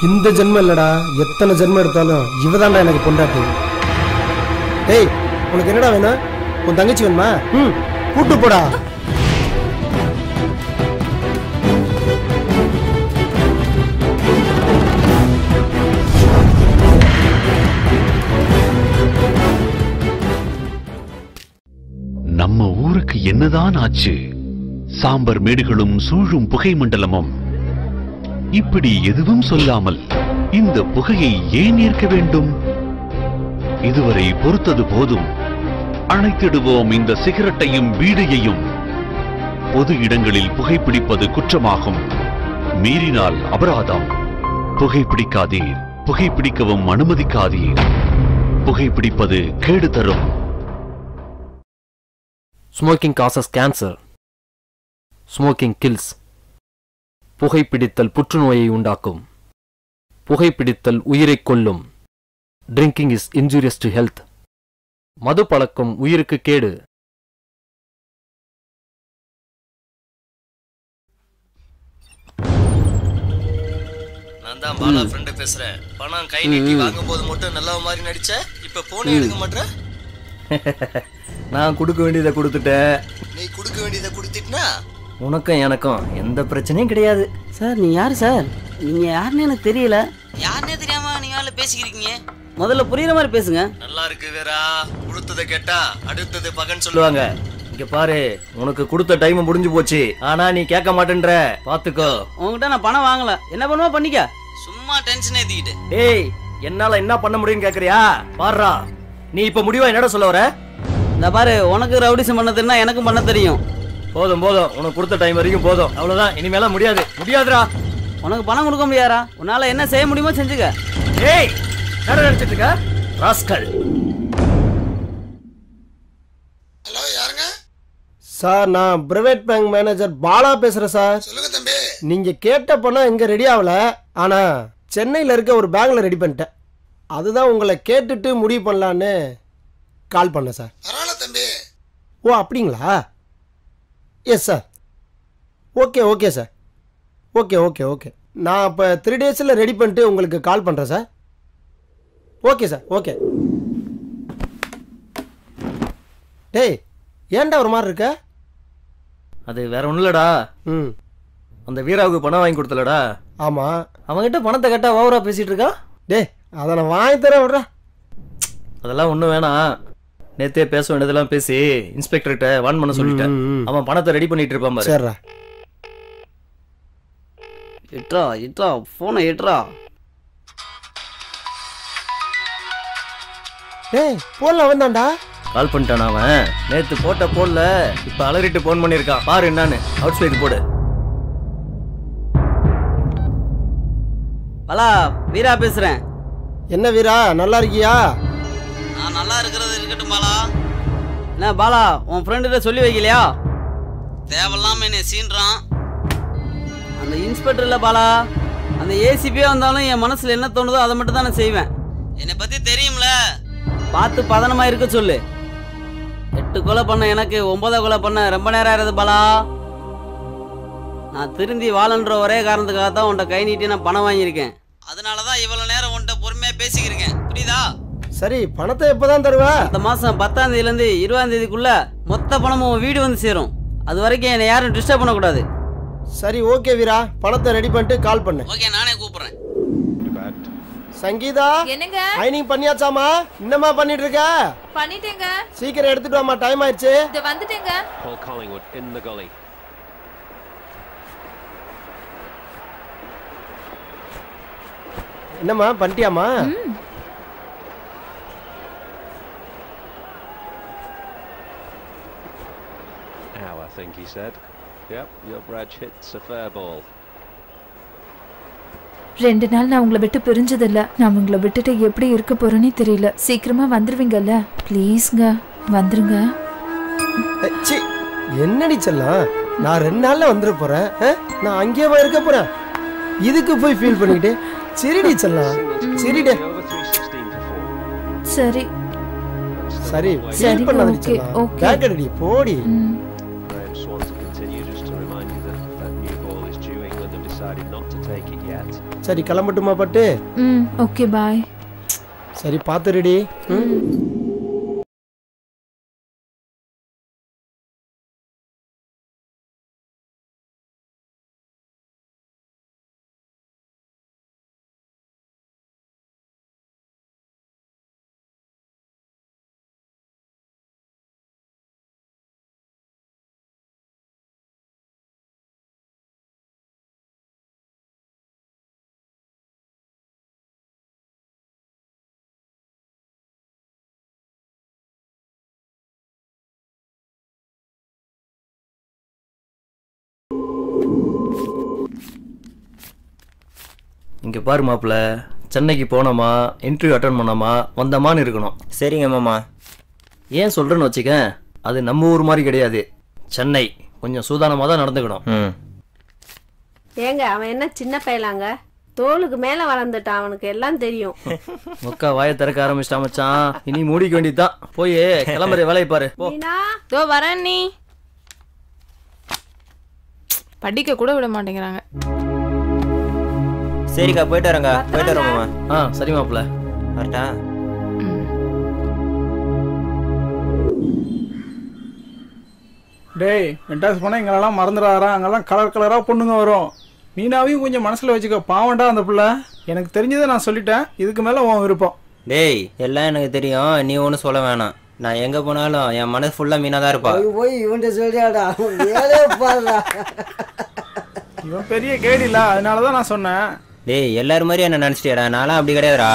இந்த ஜென்மம் இல்லடா, எத்தனை ஜென்மம் எடுத்தாலும் இவதான்டா எனக்கு பொண்டாட்டி. டேய் உனக்கு என்னடா வேணும்? உன் தங்கச்சி வேணுமா? கூட்டு போடா. நம்ம ஊருக்கு என்னதான் ஆச்சு? சாம்பர் மேடுகளும் சூழும் புகை மண்டலமும். இப்படி எதுவும் சொல்லாமல் இந்த புகையை ஏன் ஏற்க வேண்டும்? இதுவரை பொறுத்தது போதும். அணைத்திடுவோம் இந்த சிகரெட்டையும் பீடியையும். பொது இடங்களில் புகைப்பிடிப்பது குற்றமாகும். மீறினால் அபராதம். புகைப்பிடிக்காதீர். புகைப்பிடிக்கவும் அனுமதிக்காதீர். புகைப்பிடிப்பது கேடு தரும். Smoking causes cancer. Smoking kills. புகைப்பிடித்தல் புற்றுநோயை உண்டாக்கும். புகைப்பிடித்தல் உயிரைக் கொல்லும். Drinking is injurious to health. மது பழக்கம் உயிருக்கு கேடு. நான் தான் நான் பாலா ஃப்ரெண்ட் பேசுறேன். பணம் கை நீட்டி வாங்கும் போது மட்டும் நல்ல மாதிரி நடிச்ச, இப்ப போனே எடுக்க மாட்டற? நான் கொடுக்க வேண்டியதை கொடுத்துட்டேன். நீ கொடுக்க வேண்டியதை கொடுத்துட்டனா உனக்கும் எனக்கும் எந்த பிரச்சனையும் கிடையாது. சார் நீ யாரு சார்? நீங்க யாருன்னு எனக்கு தெரியல. யாருன்னே தெரியாம நீங்க பேசிக்கிறீங்க. முதல்ல புரியுற மாதிரி பேசுங்க. நல்லா இருக்கு வேறா. கொடுத்ததை கேட்டா அடுத்தது பகன் சொல்லுவாங்க. இங்க பாரு, உனக்கு கொடுத்த டைம் முடிஞ்சு போச்சு. ஆனா நீ கேட்க மாட்டேன்ற. பாத்துக்கோ. உன்கிட்ட நான் பணம் வாங்கல. என்ன பண்ணுவா பண்ணிக்க. சும்மா டென்ஷன் ஏத்திக்கிட்டு. டேய், என்னால என்ன பண்ண முடியும்னு கேக்குறியா? பாருடா, நீ இப்ப முடிவா என்னடா சொல்ல வர? இந்த பாரு, உனக்கு ரவுடிசம் பண்ண தெரியும்னா எனக்கும் பண்ண தெரியும். போதும் போதும், உனக்கு கொடுத்த டைம் வரைக்கும் போதும். அவ்வளவுதான், இனிமேல முடியாது. முடியாதுடா. உனக்கு பணம் கொடுக்க முடியாதா? உன்னால என்ன செய்ய முடியுமோ செஞ்சுக்க. ஏய், என்ன நினைச்சிட்டு இருக்க ராஸ்கல்? ஹலோ, யாருங்க? சார், நான் பிரைவேட் பேங்க் மேனேஜர் பாலா பேசுறேன் சார். சொல்லுங்க தம்பி. நீங்க கேட்ட பணம் எங்க ரெடி ஆகல. ஆனா சென்னையில இருக்க ஒரு பேங்க்ல ரெடி பண்ணிட்டேன். அதுதான் உங்களை கேட்டுட்டு முடிவு பண்ணலான்னு கால் பண்ணேன் சார். பரவாயில்ல தம்பி. ஓ, அப்படிங்களா? Yes sir. Okay okay sir. Okay okay okay. நான் இப்போ 3 டேஸில் ரெடி பண்ணிட்டு உங்களுக்கு கால் பண்ணுறேன் சார். Okay sir. ஓகே. டேய், ஏன்டா ஒரு மாதிரி இருக்க? அது வேற ஒன்றும் இல்லடா. அந்த வீராவுக்கு பணம் வாங்கி கொடுத்தலடா. ஆமாம். அவன்கிட்ட பணத்தை கேட்டால் ஓவரா பேசிகிட்டு இருக்கா. டேய், அதை நான் வாங்கி தரேன் விட்றா. அதெல்லாம் ஒன்றும் வேணாம். நேத்தே பேச வேண்டியதெல்லாம் பேசி இன்ஸ்பெக்டர்கிட்ட வான் பண்ண சொல்லிட்டேன். அவன் பணத்தை ரெடி பண்ணிட்டு இருப்பான் பாரு. சரிடா. இட்ரா இட்ரா போனை இட்ரா. டேய், போன்ல வந்தான்டா. கால் பண்ணிட்டான் அவன். நேத்து போட்ட போன்ல இப்ப அலறிட்டு போன் பண்ணிருக்கான். பாரு என்னன்னு. அவுட் ஸ்பீக்கர் போடு. பாலா, வீரா பேசுறேன். என்ன வீரா, நல்லா இருக்கியா? நான் நல்லா இருக்கிறது இருக்கட்டும் பாலா. என்ன பாலா, உன் ஃப்ரெண்டுகிட்ட சொல்லி வைக்கலையா? தேவையில்லாம என்னை சீன்றான். அந்த இன்ஸ்பெக்டர் இல்லை பாலா, அந்த ஏசிபியே வந்தாலும் என் மனசுல என்ன தோணுதோ அதை மட்டும் தான் நான் செய்வேன். என்னை பத்தி தெரியும்ல, பார்த்து பதனமா இருக்க சொல்லு. 8 கொலை பண்ண எனக்கு 9 கொலை பண்ண ரொம்ப நேரம் ஆயிருது பாலா. நான் திருந்தி வாழன்ற ஒரே காரணத்துக்காக தான் உன்கிட்ட கை நீட்டி நான் பணம் வாங்கியிருக்கேன். அதனாலதான் இவ்வளவு நேரம் உன்கிட்ட பொறுமையா பேசிக்கிருக்கேன். புரியுதா? சரி, பணத்தை எப்பதான் தருவா? இந்த மாசம் 10ஆம் தேதியிலேருந்து 20ஆம் தேதிக்குள்ள மொத்த பணமும் வீடு வந்து சேரும். அது வரைக்கும் என்னை யாரும் டிஸ்டர்ப் பண்ணக்கூடாது. சரி, ஓகே வீரா, பணத்தை ரெடி பண்ணிட்டு கால் பண்ணு. ஓகே, நானே கூப்பிடுறேன். சங்கீதா, என்னங்க? ஐனிங் பண்ணியாச்சாமா? என்னமா பண்ணிட்டு இருக்க? பண்ணிட்டேங்க. சீக்கிரம் எடுத்துட்டு வாமா, டைம் ஆயிடுச்சு. இது வந்துட்டேங்க. Paul Collingwood in the gully. என்னம்மா பண்ணிட்டியாமா? Ow, I think he said. Yep, your Brad hits a fair ball. 2 நாள் நான் உங்களை விட்டு பிரிஞ்சதில்ல. நான் உங்களை விட்டுட்டு எப்படி இருக்க போறேனே தெரியல. சீக்கிரமா வந்துருவீங்கல்ல? ப்ளீஸ்ங்க, வந்துருங்க. என்னடி செல்லம், நான் 2 நாள்ல வந்துட போறேன். நான் அங்கேயே இருக்க போறேன். இதுக்கு போய் ஃபீல் பண்ணிக்கிட்டு. சரிடி செல்லம், சரிடே. சரி சரி, ஃபீல் பண்ணாதடி செல்லம். ஓகே. கேக்கடி போடி. Graham Swan to continue, just to remind you that that new ball is due. England have decided not to take it yet. சரி, கிளம்பட்டுமா பட்டு? ஓகே, பாய். சரி, பாத்துருடி. இங்க பாரு மாப்பிள்ள, சென்னைக்கு போனோமா, இன்டர்வியூ அட்டன் பண்ணோமா, வந்தமான்னு இருக்கணும். சரிங்க மாமா. ஏன் சொல்றேன்னு வச்சுக்க, அது நம்ம ஊர் மாதிரி கிடையாது. சென்னை கொஞ்சம் சூதானமாக தான் நடந்துக்கணும். ஏங்க, அவன் என்ன சின்ன பையலாங்க? தோளுக்கு மேல வளர்ந்துட்டான், அவனுக்கு எல்லாம் தெரியும். முக்கா வாயை திறக்க ஆரம்பிச்சிட்டா மச்சான். இனி மூடிக்க வேண்டியதுதான். போய் கிளம்புற வேலையை பாரு. தோ வரேன். நீ படிக்க கூட விட மாட்டேங்கிறாங்க. சரிக்கா போயிட்டு வரேங்க. போயிட்டு வரேன் மாமா. சரி மாப்பிள்ள வரட்டா. டேய் மெட்ராஸ் போனால் இங்கெல்லாம் மறந்துடாரா, அங்கெல்லாம் கலர் கலராக பொண்ணுங்க வரும். மீனாவையும் கொஞ்சம் மனசில் வச்சுக்க, பாவண்டா அந்த பிள்ளை. எனக்கு தெரிஞ்சதை நான் சொல்லிட்டேன், இதுக்கு மேலே உன் விருப்பம். டேய் எல்லாம் எனக்கு தெரியும், நீ ஒன்றும் சொல்ல வேணாம். நான் எங்கே போனாலும் என் மனசு ஃபுல்லாக மீனாக தான் இருப்பா. போய் இவன்ட்ட சொல்லியாடா, இவன் பெரிய கேடி இல்லை, அதனால தான் நான் சொன்னேன். டேய் எல்லாரும் மாதிரி என்ன நினச்சிட்டியாடா, நான்லாம் அப்படி கிடையாதுடா.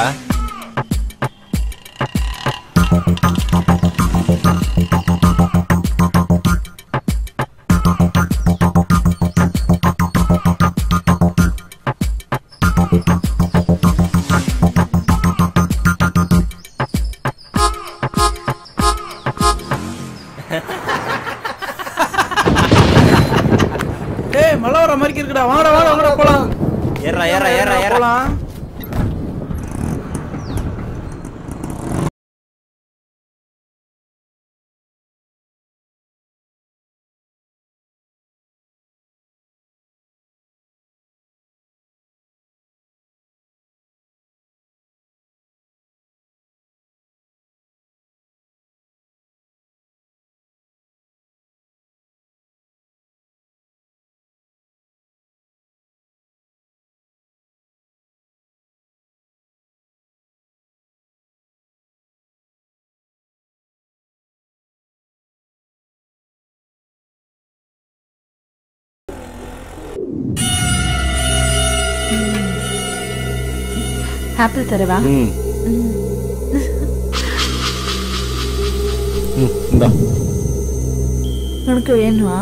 டேய் மழை வர மாதிரி இருக்குடா, வாங்கடா வாங்கடா வாங்கடா போலாம். ஏறா ஏறா ஏறா ஏறா போலாம். ஆப்பிள் தரவா? இந்தா உனக்கு வேணுமா?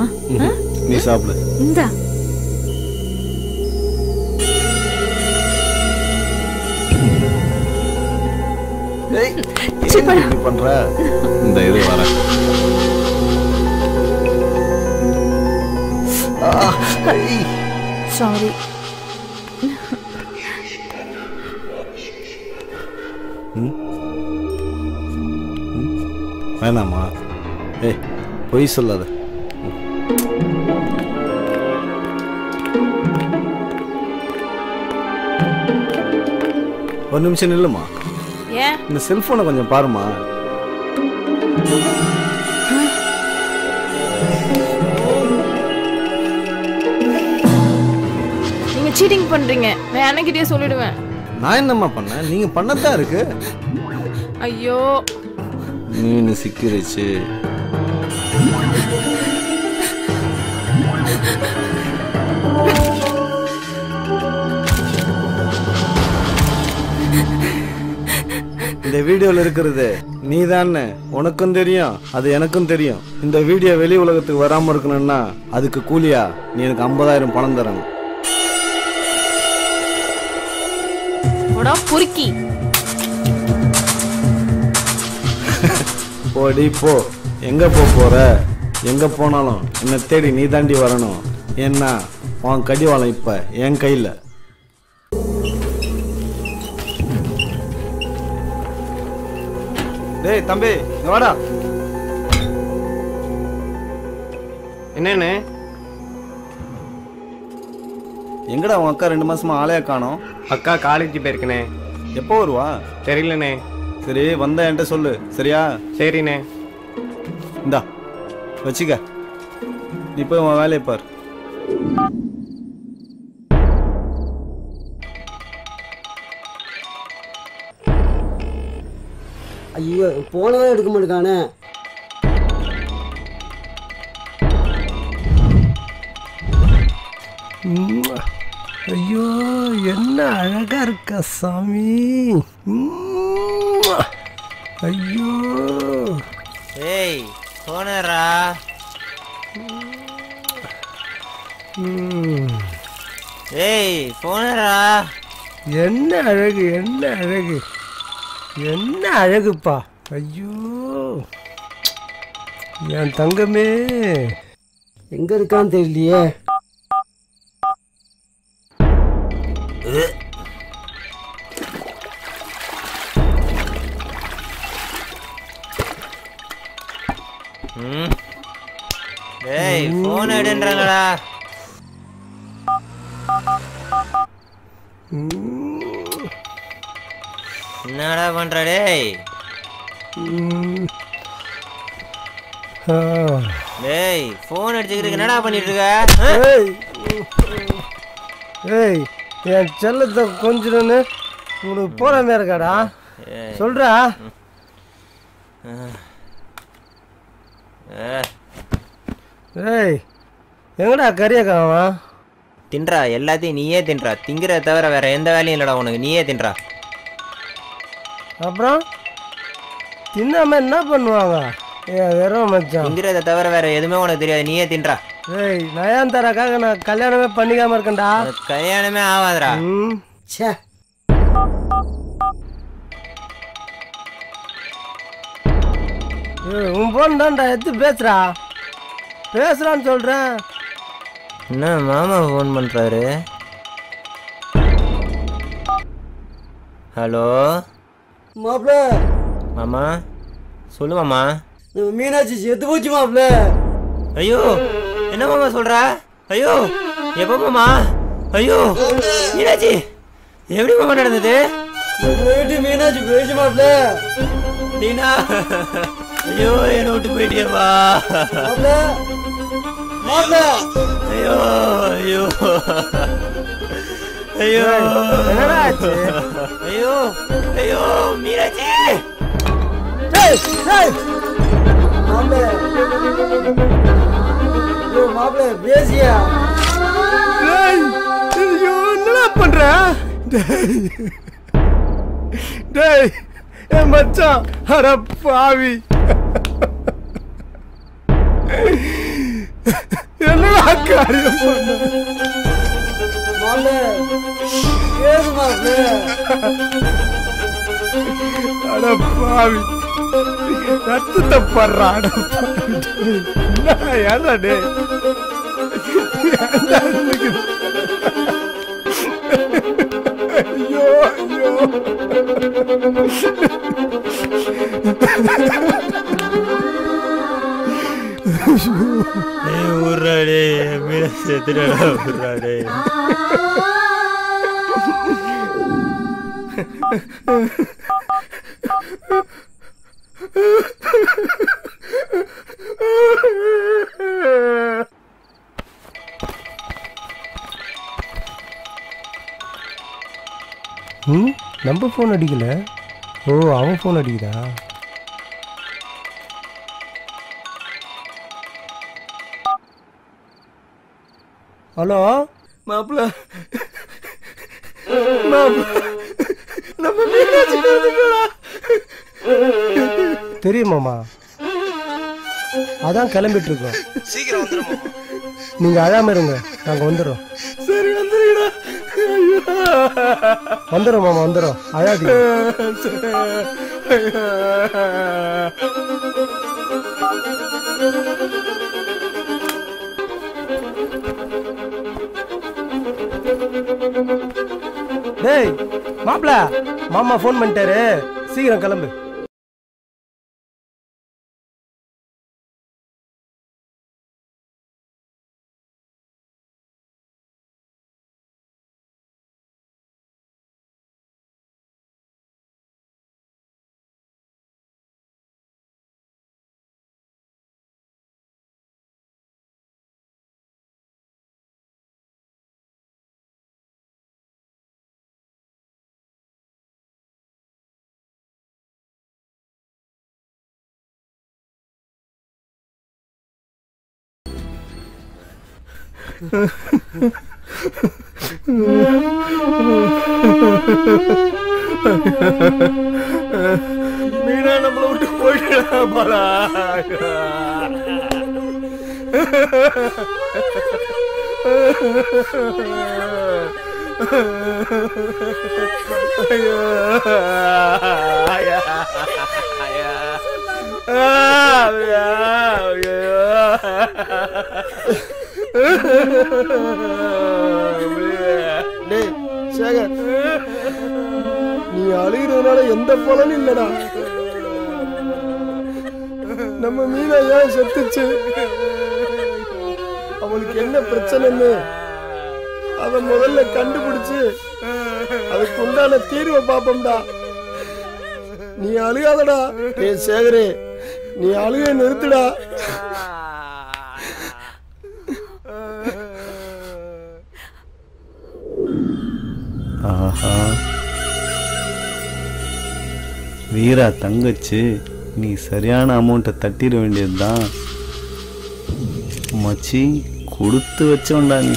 நீ சாப்பிடு. இந்தா. என்ன பண்ற? இந்த இது வர சாரி. வேணாமா? ஏய் பொய் சொல்லாத. ஒரு நிமிஷம் நில்லுமா. ஏன் இந்த செல்போனை கொஞ்சம் பாருமா. நீங்க சீட்டிங் பண்றீங்க, நான் அண்ணகிட்டயே சொல்லிடுவேன். நான் என்னம்மா பண்ணேன்? நீங்க பண்ணதான் இருக்கு. ஐயோ மீன் சிக்கிருச்சு. இந்த வீடியோல இருக்கிறது நீ தானே, உனக்கும் தெரியும், அது எனக்கும் தெரியும். இந்த வீடியோ வெளி உலகத்துக்கு வராம இருக்கணும்னா அதுக்கு கூலியா நீ எனக்கு 50,000 பணம் தரணும். பொறுக்கி போடி போ. எங்க போற? எங்க போனாலும் என்ன தேடி நீ தாண்டி வரணும். ஏன்னா உன் கடிவாளம் இப்ப என் கையில. டேய் தம்பி இங்க வாடா. என்னன்னு எங்கடா உன் அக்கா 2 மாசமா ஆளையா காணோம்? அக்கா காலேஜ் போயிருக்கனே. எப்போ வருவா தெரியலண்ணே. சரி வந்த என்கிட்ட சொல்லு சரியா? சரிண்ணே. இந்தா வச்சுக்க, நீ போய் உன் வேலையை பார். ஐயோ போனவே எடுக்க மாட்டேக்கானே. ஐயோ என்ன அழகா இருக்க சாமி. ஐயோ ஏய் போனரா. ஏய் போனரா. என்ன அழகு, என்ன அழகு, என்ன அழகுப்பா. ஐயோ என் தங்கமே எங்க இருக்கான்னு தெரியலையே. ஏய் போன் எடுன்றாங்கடா. என்னடா பண்ற டேய்? டேய் ஃபோன் அடிச்சுக்கிட்டு என்னடா பண்ணிட்டு இருக்க? ஏய் என் செல்லத்தை கொஞ்சம்னு உனக்கு போறாமே இருக்காடா சொல்றா. ஏய் எங்கடா கறியாக்காவா? தின்றா, எல்லாத்தையும் நீயே தின்றா. திங்கிறத தவிர வேற எந்த வேலையும் இல்லடா உனக்கு. நீயே தின்றா. அப்புறம் தின்னாம என்ன பண்ணுவாங்க? வெறும் மச்சான் திங்கிறத தவிர வேற எதுவுமே உனக்கு தெரியாது. நீயே தின்றா. ஏய் நயன்தாராக்காக நான் கல்யாணமே பண்ணிக்காம இருக்கேன்டா. கல்யாணமே ஆகாதடா. ச்சே உன் போன் தான்டா எடுத்து பேசுறான்னு சொல்றேன். என்ன மாமா ஃபோன் பண்றாரு? ஹலோ மாப்ள. மாமா சொல்லு மாமா. மீனாட்சி செத்து போச்சு மாப்ள. ஐயோ என்ன மாமா சொல்ற? ஐயோ எப்ப மாமா? ஐயோ மீனாட்சி எப்படி மாமா நடந்தது? மீனாட்சி போயிடுச்சு மாப்ள. தீனா ஐயோ என்ன விட்டு போயிட்டியப்பா. ஐயோ ஐயோ ஐயோ என்னடா ஆச்சு? ஐயோ ஐயோ மீனாட்சி. மாப்ள பேசியா? என்னடா பண்ற? டேய் என் மச்சான் அட பாவி என்னடா காரியம் பண்ண? அட பாவி ரத்தத்தை படுறா. ஏன்டா டே ஐயோ ஐயோ ஊர்றாடே மீன செத்துடா ஊர்றாடே. நம்ம ஃபோன் அடிக்கல. ஓ அவன் ஃபோன் அடிக்குதா? ஹலோ மாப்பிள்ள. தெரியுமாமா? அதான் கிளம்பிட்டு இருக்கோம். சீக்கிரம் வந்துடும். நீங்க அழாம இருங்க, நாங்க வந்துடுறோம். சரி வந்துடுங்கடா. வந்துடும் மாமா வந்துடும், அழாதீங்க. டேய் மாப்பிள, மாமா ஃபோன் பண்ணிட்டாரு, சீக்கிரம் கிளம்பு. மீனா நம்மளை விட்டு போயிட்டா பாலா. டேய் சேகர், நீ அழுகிறதுனால எந்த பலனும் இல்லடா. நம்ம மீனா ஏன் செத்துச்சு, அவளுக்கு என்ன பிரச்சனைன்னு அதை முதல்ல கண்டுபிடிச்சு அதுக்கு உண்டான தீர்வை பார்ப்போம்டா. நீ அழுகாதடா. சேகரே, நீ அழுக நிறுத்துடா. ஆஹா, வீரா தங்கச்சி, நீ சரியான அமௌண்ட்டை தட்டிட வேண்டியதுதான். மச்சி கொடுத்து வச்சோண்டா நீ.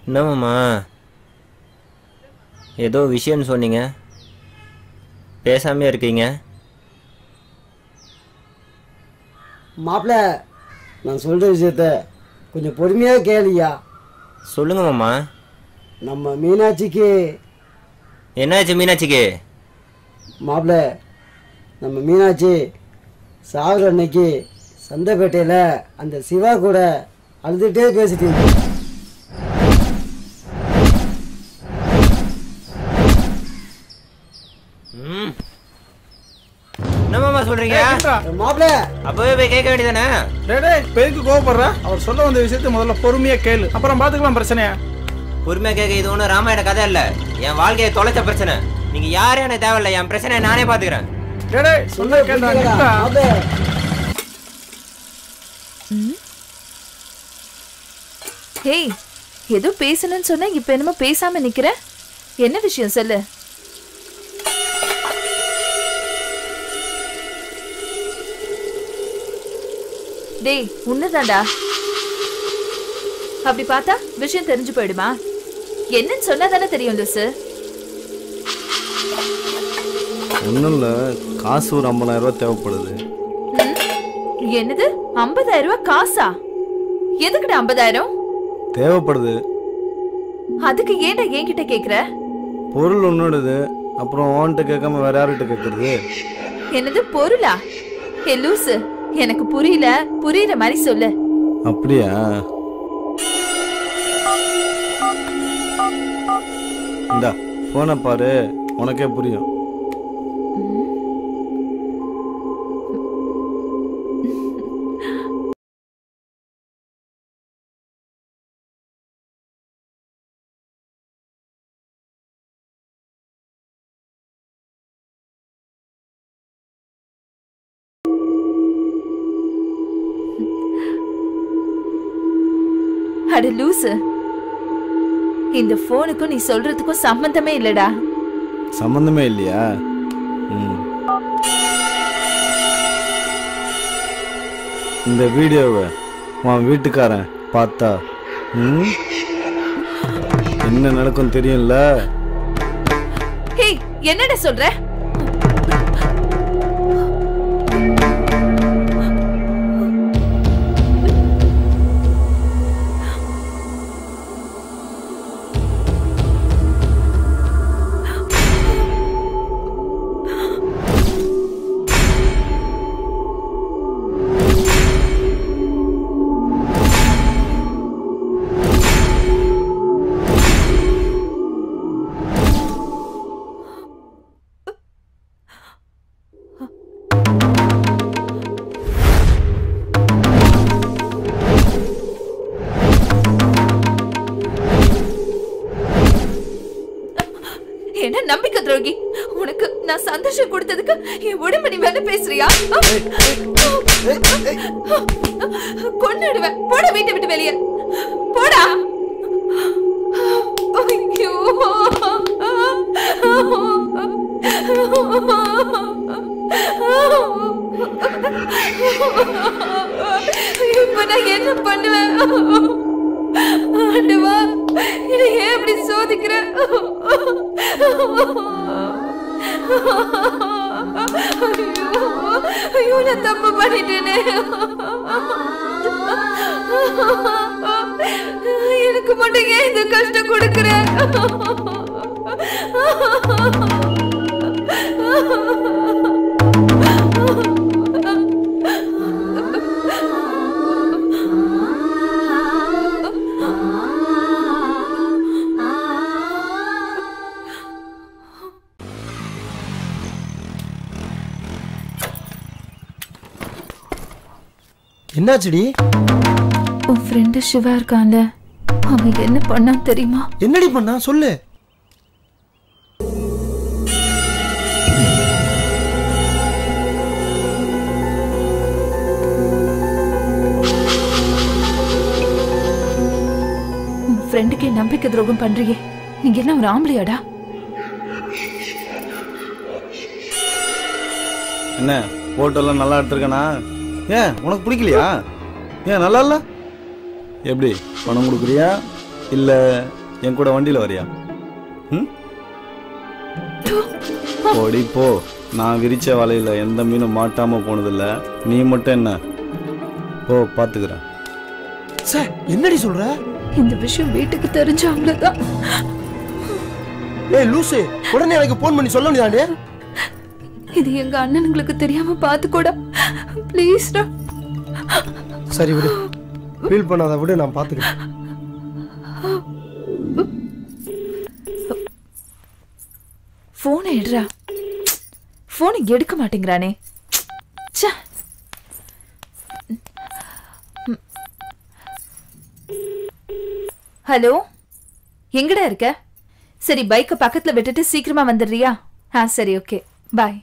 என்னம்மா ஏதோ விஷயம்னு சொன்னீங்க, பேசாமே இருக்கீங்க? மாப்பிள்ள, நான் சொல்கிற விஷயத்த கொஞ்சம் பொறுமையாக கேளியா. சொல்லுங்க மாமா. நம்ம மீனாட்சிக்கு என்னாச்சு? மீனாட்சிக்கு மாப்பிள்ள, நம்ம மீனாட்சி சாகுற அன்னைக்கு சந்தைப்பேட்டையில் அந்த சிவா கூட அழுதுகிட்டே பேசிட்டு என்னமாமா சொல்றீங்க? மாப்பிள்ள, அப்பவே போய் கேட்க வேண்டியதானே? பேருக்கு கோவப்படுற? அவர் சொல்ல வந்த விஷயத்தை முதல்ல பொறுமையா கேளு, அப்புறம் பாத்துக்கலாம் பிரச்சனையா. பொறுமையா கேட்க இது ஒன்றும் ராமாயண கதை இல்ல, என் வாழ்க்கையை தொலைச்ச பிரச்சனை. நீங்க யாரும் எனக்கு தேவையில்ல, என் பிரச்சனையை நானே பாத்துக்கிறேன். சொல்ல கேட்டா ஹேய், ஏதோ பேசணும்னு சொன்ன, இப்ப என்னமோ பேசாம நிக்கிற. என்ன விஷயம் சொல்லு. டேய், உன்னதாண்டா. அப்படி பார்த்தா விஷயம் தெரிஞ்சு போயிடுமா? என்னன்னு சொன்னாதானே தெரியும் லூசு. ஒன்றும் இல்லை, காசு ஒரு 50,000 ரூபாய் தேவைப்படுது. என்னது 50,000 ரூபாய் காசா? எதுக்குடா 50,000 தேவைப்படுது? அதுக்கு ஏன்டா என்கிட்ட கேக்குற? பொருள் உன்னோடது, அப்புறம் ஓன்ட்ட கேட்காம வேற யார்கிட்ட கேட்கறது? என்னது பொருளா? ஏ லூசு, எனக்கு புரியல, புரியுற மாதிரி சொல்லு. அப்படியா? இந்தா போன பாரு, உனக்கே புரியும். அட லூசு, இந்த போனுக்கும் நீ சொல்றதுக்கும் சம்பந்தமே இல்லடா. சம்பந்தமே இல்லையா? இந்த வீடியோவை உன் வீட்டுக்காரன் பார்த்தா என்ன நடக்கும் தெரியும்ல? ஹேய், என்னடா சொல்ற? என்ன நம்பிக்கை துரோகி, உனக்கு நான் சந்தோஷம் கொடுத்ததுக்கு என் உடம்பு நீ வேலை பேசுறியா? கொன்னுடுவேன், போட வீட்டை விட்டு வெளியே போடா. ஐயோ, இப்ப நான் என்ன பண்ணுவேன்? ஆண்டவா, என்னை ஏன் இப்படி சோதிக்கிற? ஐயோ, நான் தப்பு பண்ணிட்டேனே. எனக்கு மட்டும் ஏன் இந்த கஷ்டம் கொடுக்கிற? என்னாச்சுடி? உன் ஃப்ரெண்டு சிவா இருக்கான்ல, அவன் என்ன பண்ணான் தெரியுமா? என்னடி பண்ணா சொல்லு. உன் ஃப்ரெண்டுக்கே நம்பிக்கை துரோகம் பண்றியே, நீங்க என்ன ஒரு ஆம்பளையாடா? என்ன போட்டோலாம் நல்லா எடுத்திருக்கனா? ஏன் உனக்கு பிடிக்கலையா? ஏன் நல்லா இல்ல? எப்படி பணம் கொடுக்குறியா இல்ல என் கூட வண்டியில வரியா? ஓடி போ. நான் விரிச்ச வலையில எந்த மீனும் மாட்டாம போனதில்ல. நீ மட்டும் என்ன போ, பாத்துக்கிறேன். சார் என்னடி சொல்ற? இந்த விஷயம் வீட்டுக்கு தெரிஞ்ச அவ்வளவுதான். ஏய் லூசு, உடனே எனக்கு போன் பண்ணி சொல்ல முடியாதே. இது எங்க அண்ணனுங்களுக்கு தெரியாம பாத்துக்கோடா ப்ளீஸ்டா. சரி விடு, ஃபீல் பண்ணாத விடு, நான் பாத்துக்கிறேன். போனை எடுறா. போனை எடுக்க மாட்டேங்கிறானே. ஹலோ, எங்கடா இருக்க? சரி, பைக்கை பக்கத்துல விட்டுட்டு சீக்கிரமா வந்துடுறியா? சரி, ஓகே, பாய்.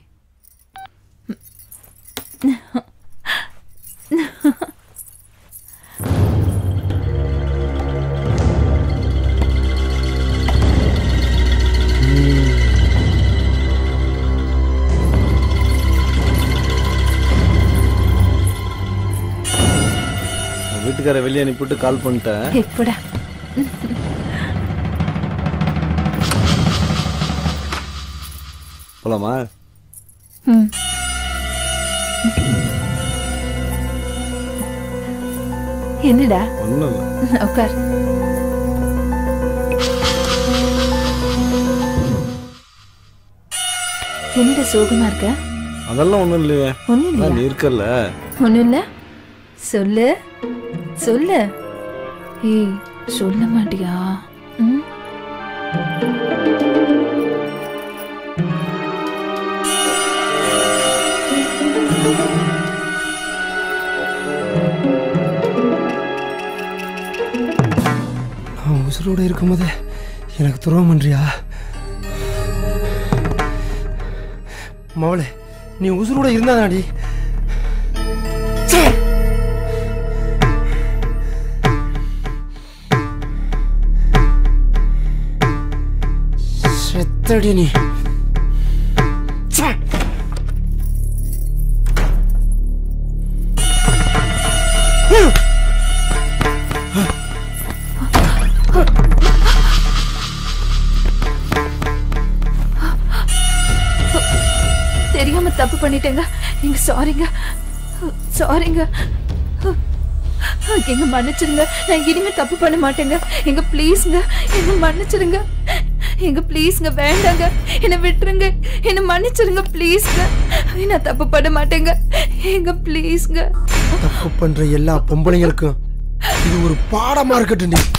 வீட்டுக்கார வெளியே அனுப்பிட்டு கால் பண்ணிட்டேன். எப்படா? போலாமா? என்னடா? ஒண்ணும் இல்ல, உட்கார். என்னடா சோகமா இருக்க? அதெல்லாம் ஒண்ணும் இல்லையே. ஒண்ணும் இல்லையா? நீ இருக்கல்ல. ஒண்ணும் இல்ல, சொல்லு சொல்லு. ஏய், சொல்ல மாட்டியா? நான் உசுரோட இருக்கும்போது எனக்கு துரோகம் பண்றியா? மவளே, நீ உசுரோட இருந்தாதாடி. செத்தடி நீ. தெரியாம தப்பு பண்ணிட்டேங்க. நீங்க சாரிங்க, சாரிங்க. எங்க மன்னிச்சிருங்க. நான் இனிமே தப்பு பண்ண மாட்டேங்க. எங்க ப்ளீஸ்ங்க, என்ன மன்னிச்சிருங்க. எங்க ப்ளீஸ்ங்க, வேண்டாங்க, என்ன விட்டுருங்க, என்ன மன்னிச்சிருங்க ப்ளீஸ்ங்க. நான் தப்பு பண்ண மாட்டேங்க. எங்க ப்ளீஸ்ங்க. தப்பு பண்ற எல்லா பொம்பளைங்களுக்கும் இது ஒரு பாடமா இருக்கட்டும்.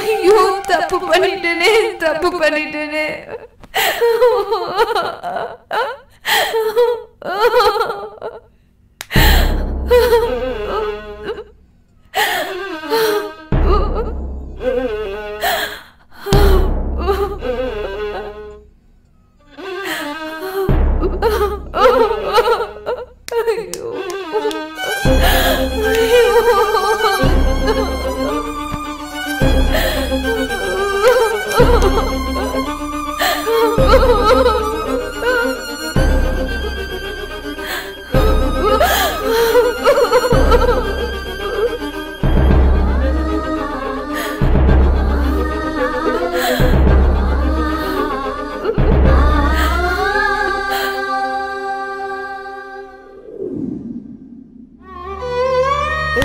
ஐயோ, தப்பு பண்ணிட்டேனே, தப்பு பண்ணிட்டேனே.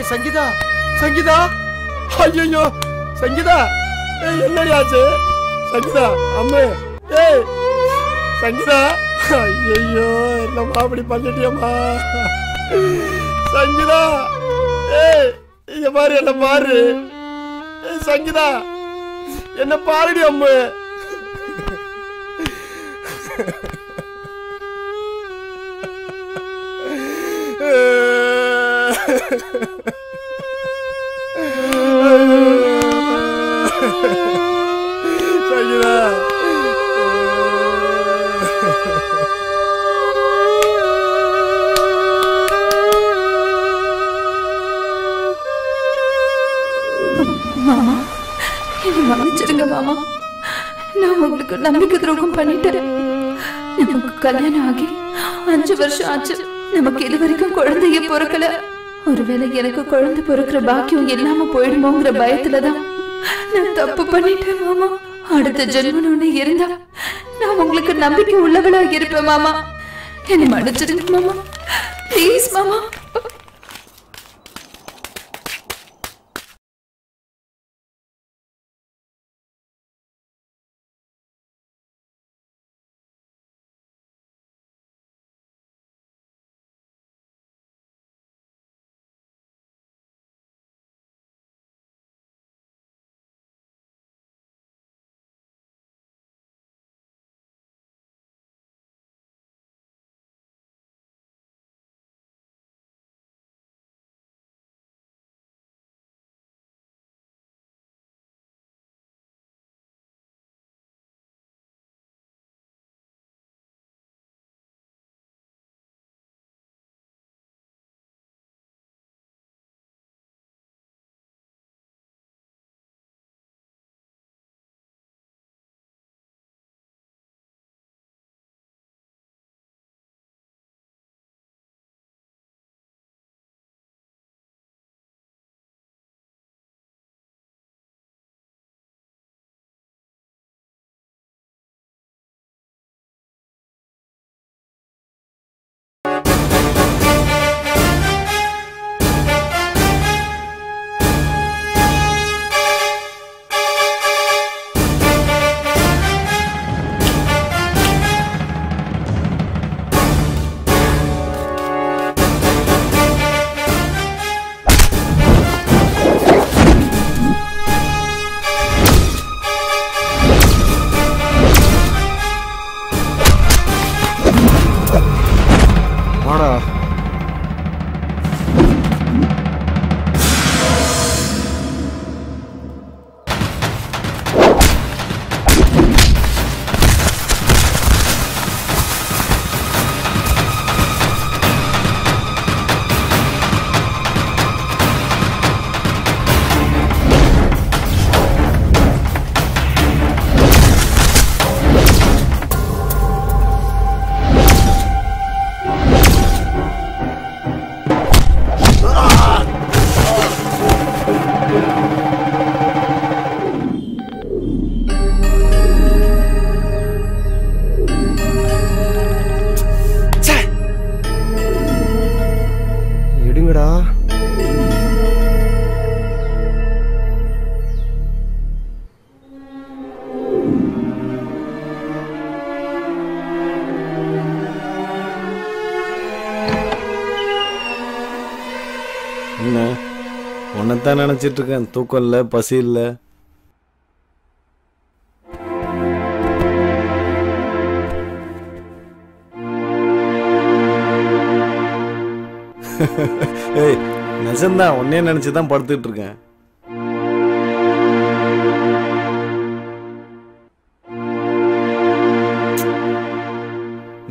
சங்கீதா, சங்கீதா, ஐயோ சங்கீதா, என்னடி ஆச்சு? சங்கீதா அம்மே ஏய் சங்கீதா ஐயோ என்னம்மா அப்படி பண்ணிட்டியம்மா சங்கீதா ஏய் இங்க பாரு என்ன பாரு ஏய் சங்கீதா என்ன பாருடி அம்மே சங்கீதா மாமா என்ன மன்னிச்சிடுங்க மாமா. நான் உங்களுக்கு நம்பிக்கை துரோகம் பண்ணிட்டேன். நமக்கு கல்யாணம் ஆகி 5 வருஷம் ஆச்சு. நமக்கு இது வரைக்கும் குழந்தையே பிறக்கல. ஒருவேளை எனக்கு குழந்தை பிறக்கிற பாக்கியம் இல்லாம போயிடுமோங்கிற பயத்துலதான் நான் தப்பு பண்ணிட்டேன் மாமா. அடுத்த ஜென்மம் ஒண்ணு இருந்தா நான் உங்களுக்கு நம்பிக்கை உள்ளவளா இருப்பேன் மாமா. என்னை மன்னிச்சிடுங்க மாமா, ப்ளீஸ் மாமா. என்ன உன்னைத்தான் நினைச்சிட்டு இருக்கேன். தூக்கம் இல்லை, பசி இல்லை. ஏய் நிஜம்தான், உன்னே நினைச்சுதான் படுத்துட்டு இருக்கேன்.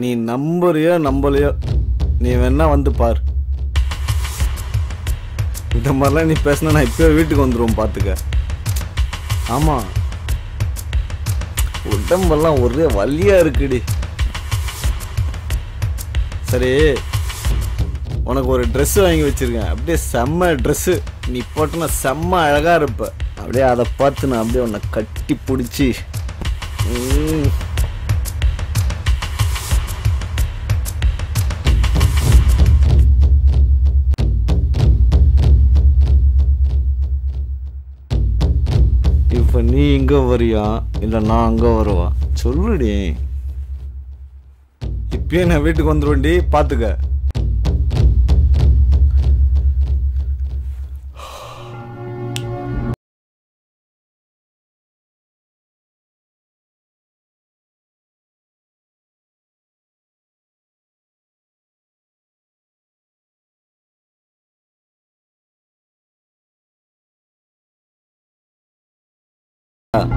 நீ நம்புறியோ நம்பலையோ, நீ வேணா வந்து பார். இந்த மாதிரிலாம் நீ பேசினா நான் இப்போ வீட்டுக்கு வந்துடுவோம் பார்த்துக்க. ஆமாம், உடம்பெல்லாம் ஒரே வலியா இருக்குடி. சரி, உனக்கு ஒரு ட்ரெஸ் வாங்கி வச்சிருக்கேன், அப்படியே செம்ம ட்ரெஸ்ஸு. நீ போட்டனா செம்ம அழகா இருப்ப. அப்படியே அதை பார்த்து நான் அப்படியே உன்னை கட்டி பிடிச்சி இப்போ நீ இங்க வரியா இல்ல நான் அங்க வருவா சொல்லுடி. இப்பயே நான் வீட்டுக்கு வந்துருவேன்டி, பாத்துக்க.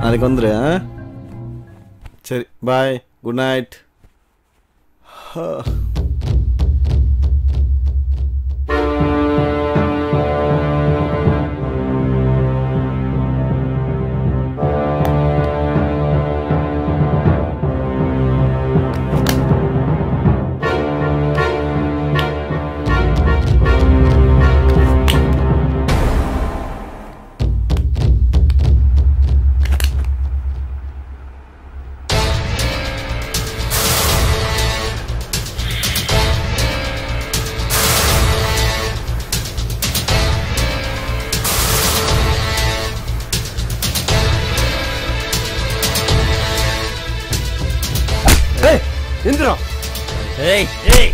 நாளைக்கு வந்துரு. சரி, பாய், குட் நைட். இந்திரா, ஏய் ஏய்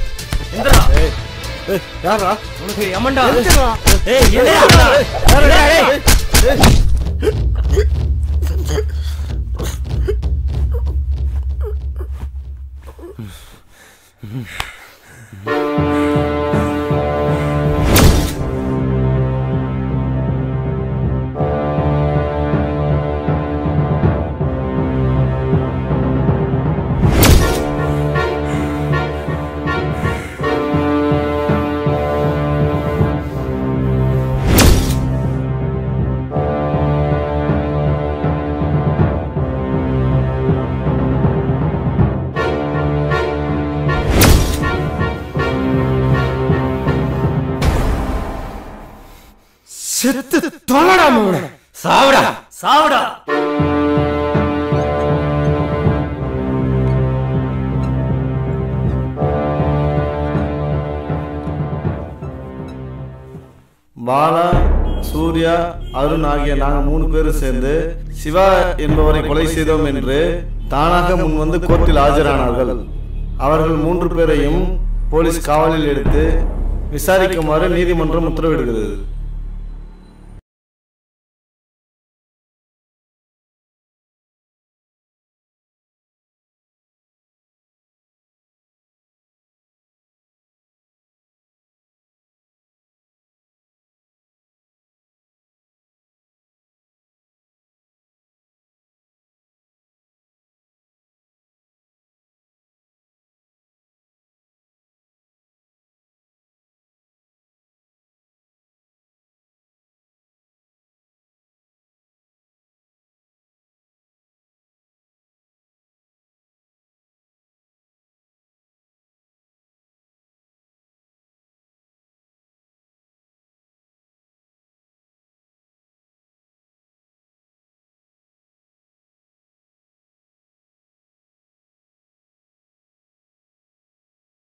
இந்திரா, ஏய் யாரா உனக்கு யமன்டா. ஏய் என்னடா செத்து தொலைடா மோன. சாவுடா சாவுடா. பாலா, சூர்யா, அருண் ஆகிய நாங்கள் 3 பேரும் சேர்ந்து சிவா என்பவரை கொலை செய்தோம் என்று தானாக முன்வந்து கோர்ட்டில் ஆஜரானார்கள். அவர்கள் 3 பேரையும் போலீஸ் காவலில் எடுத்து விசாரிக்குமாறு நீதிமன்றம் உத்தரவிடுகிறது.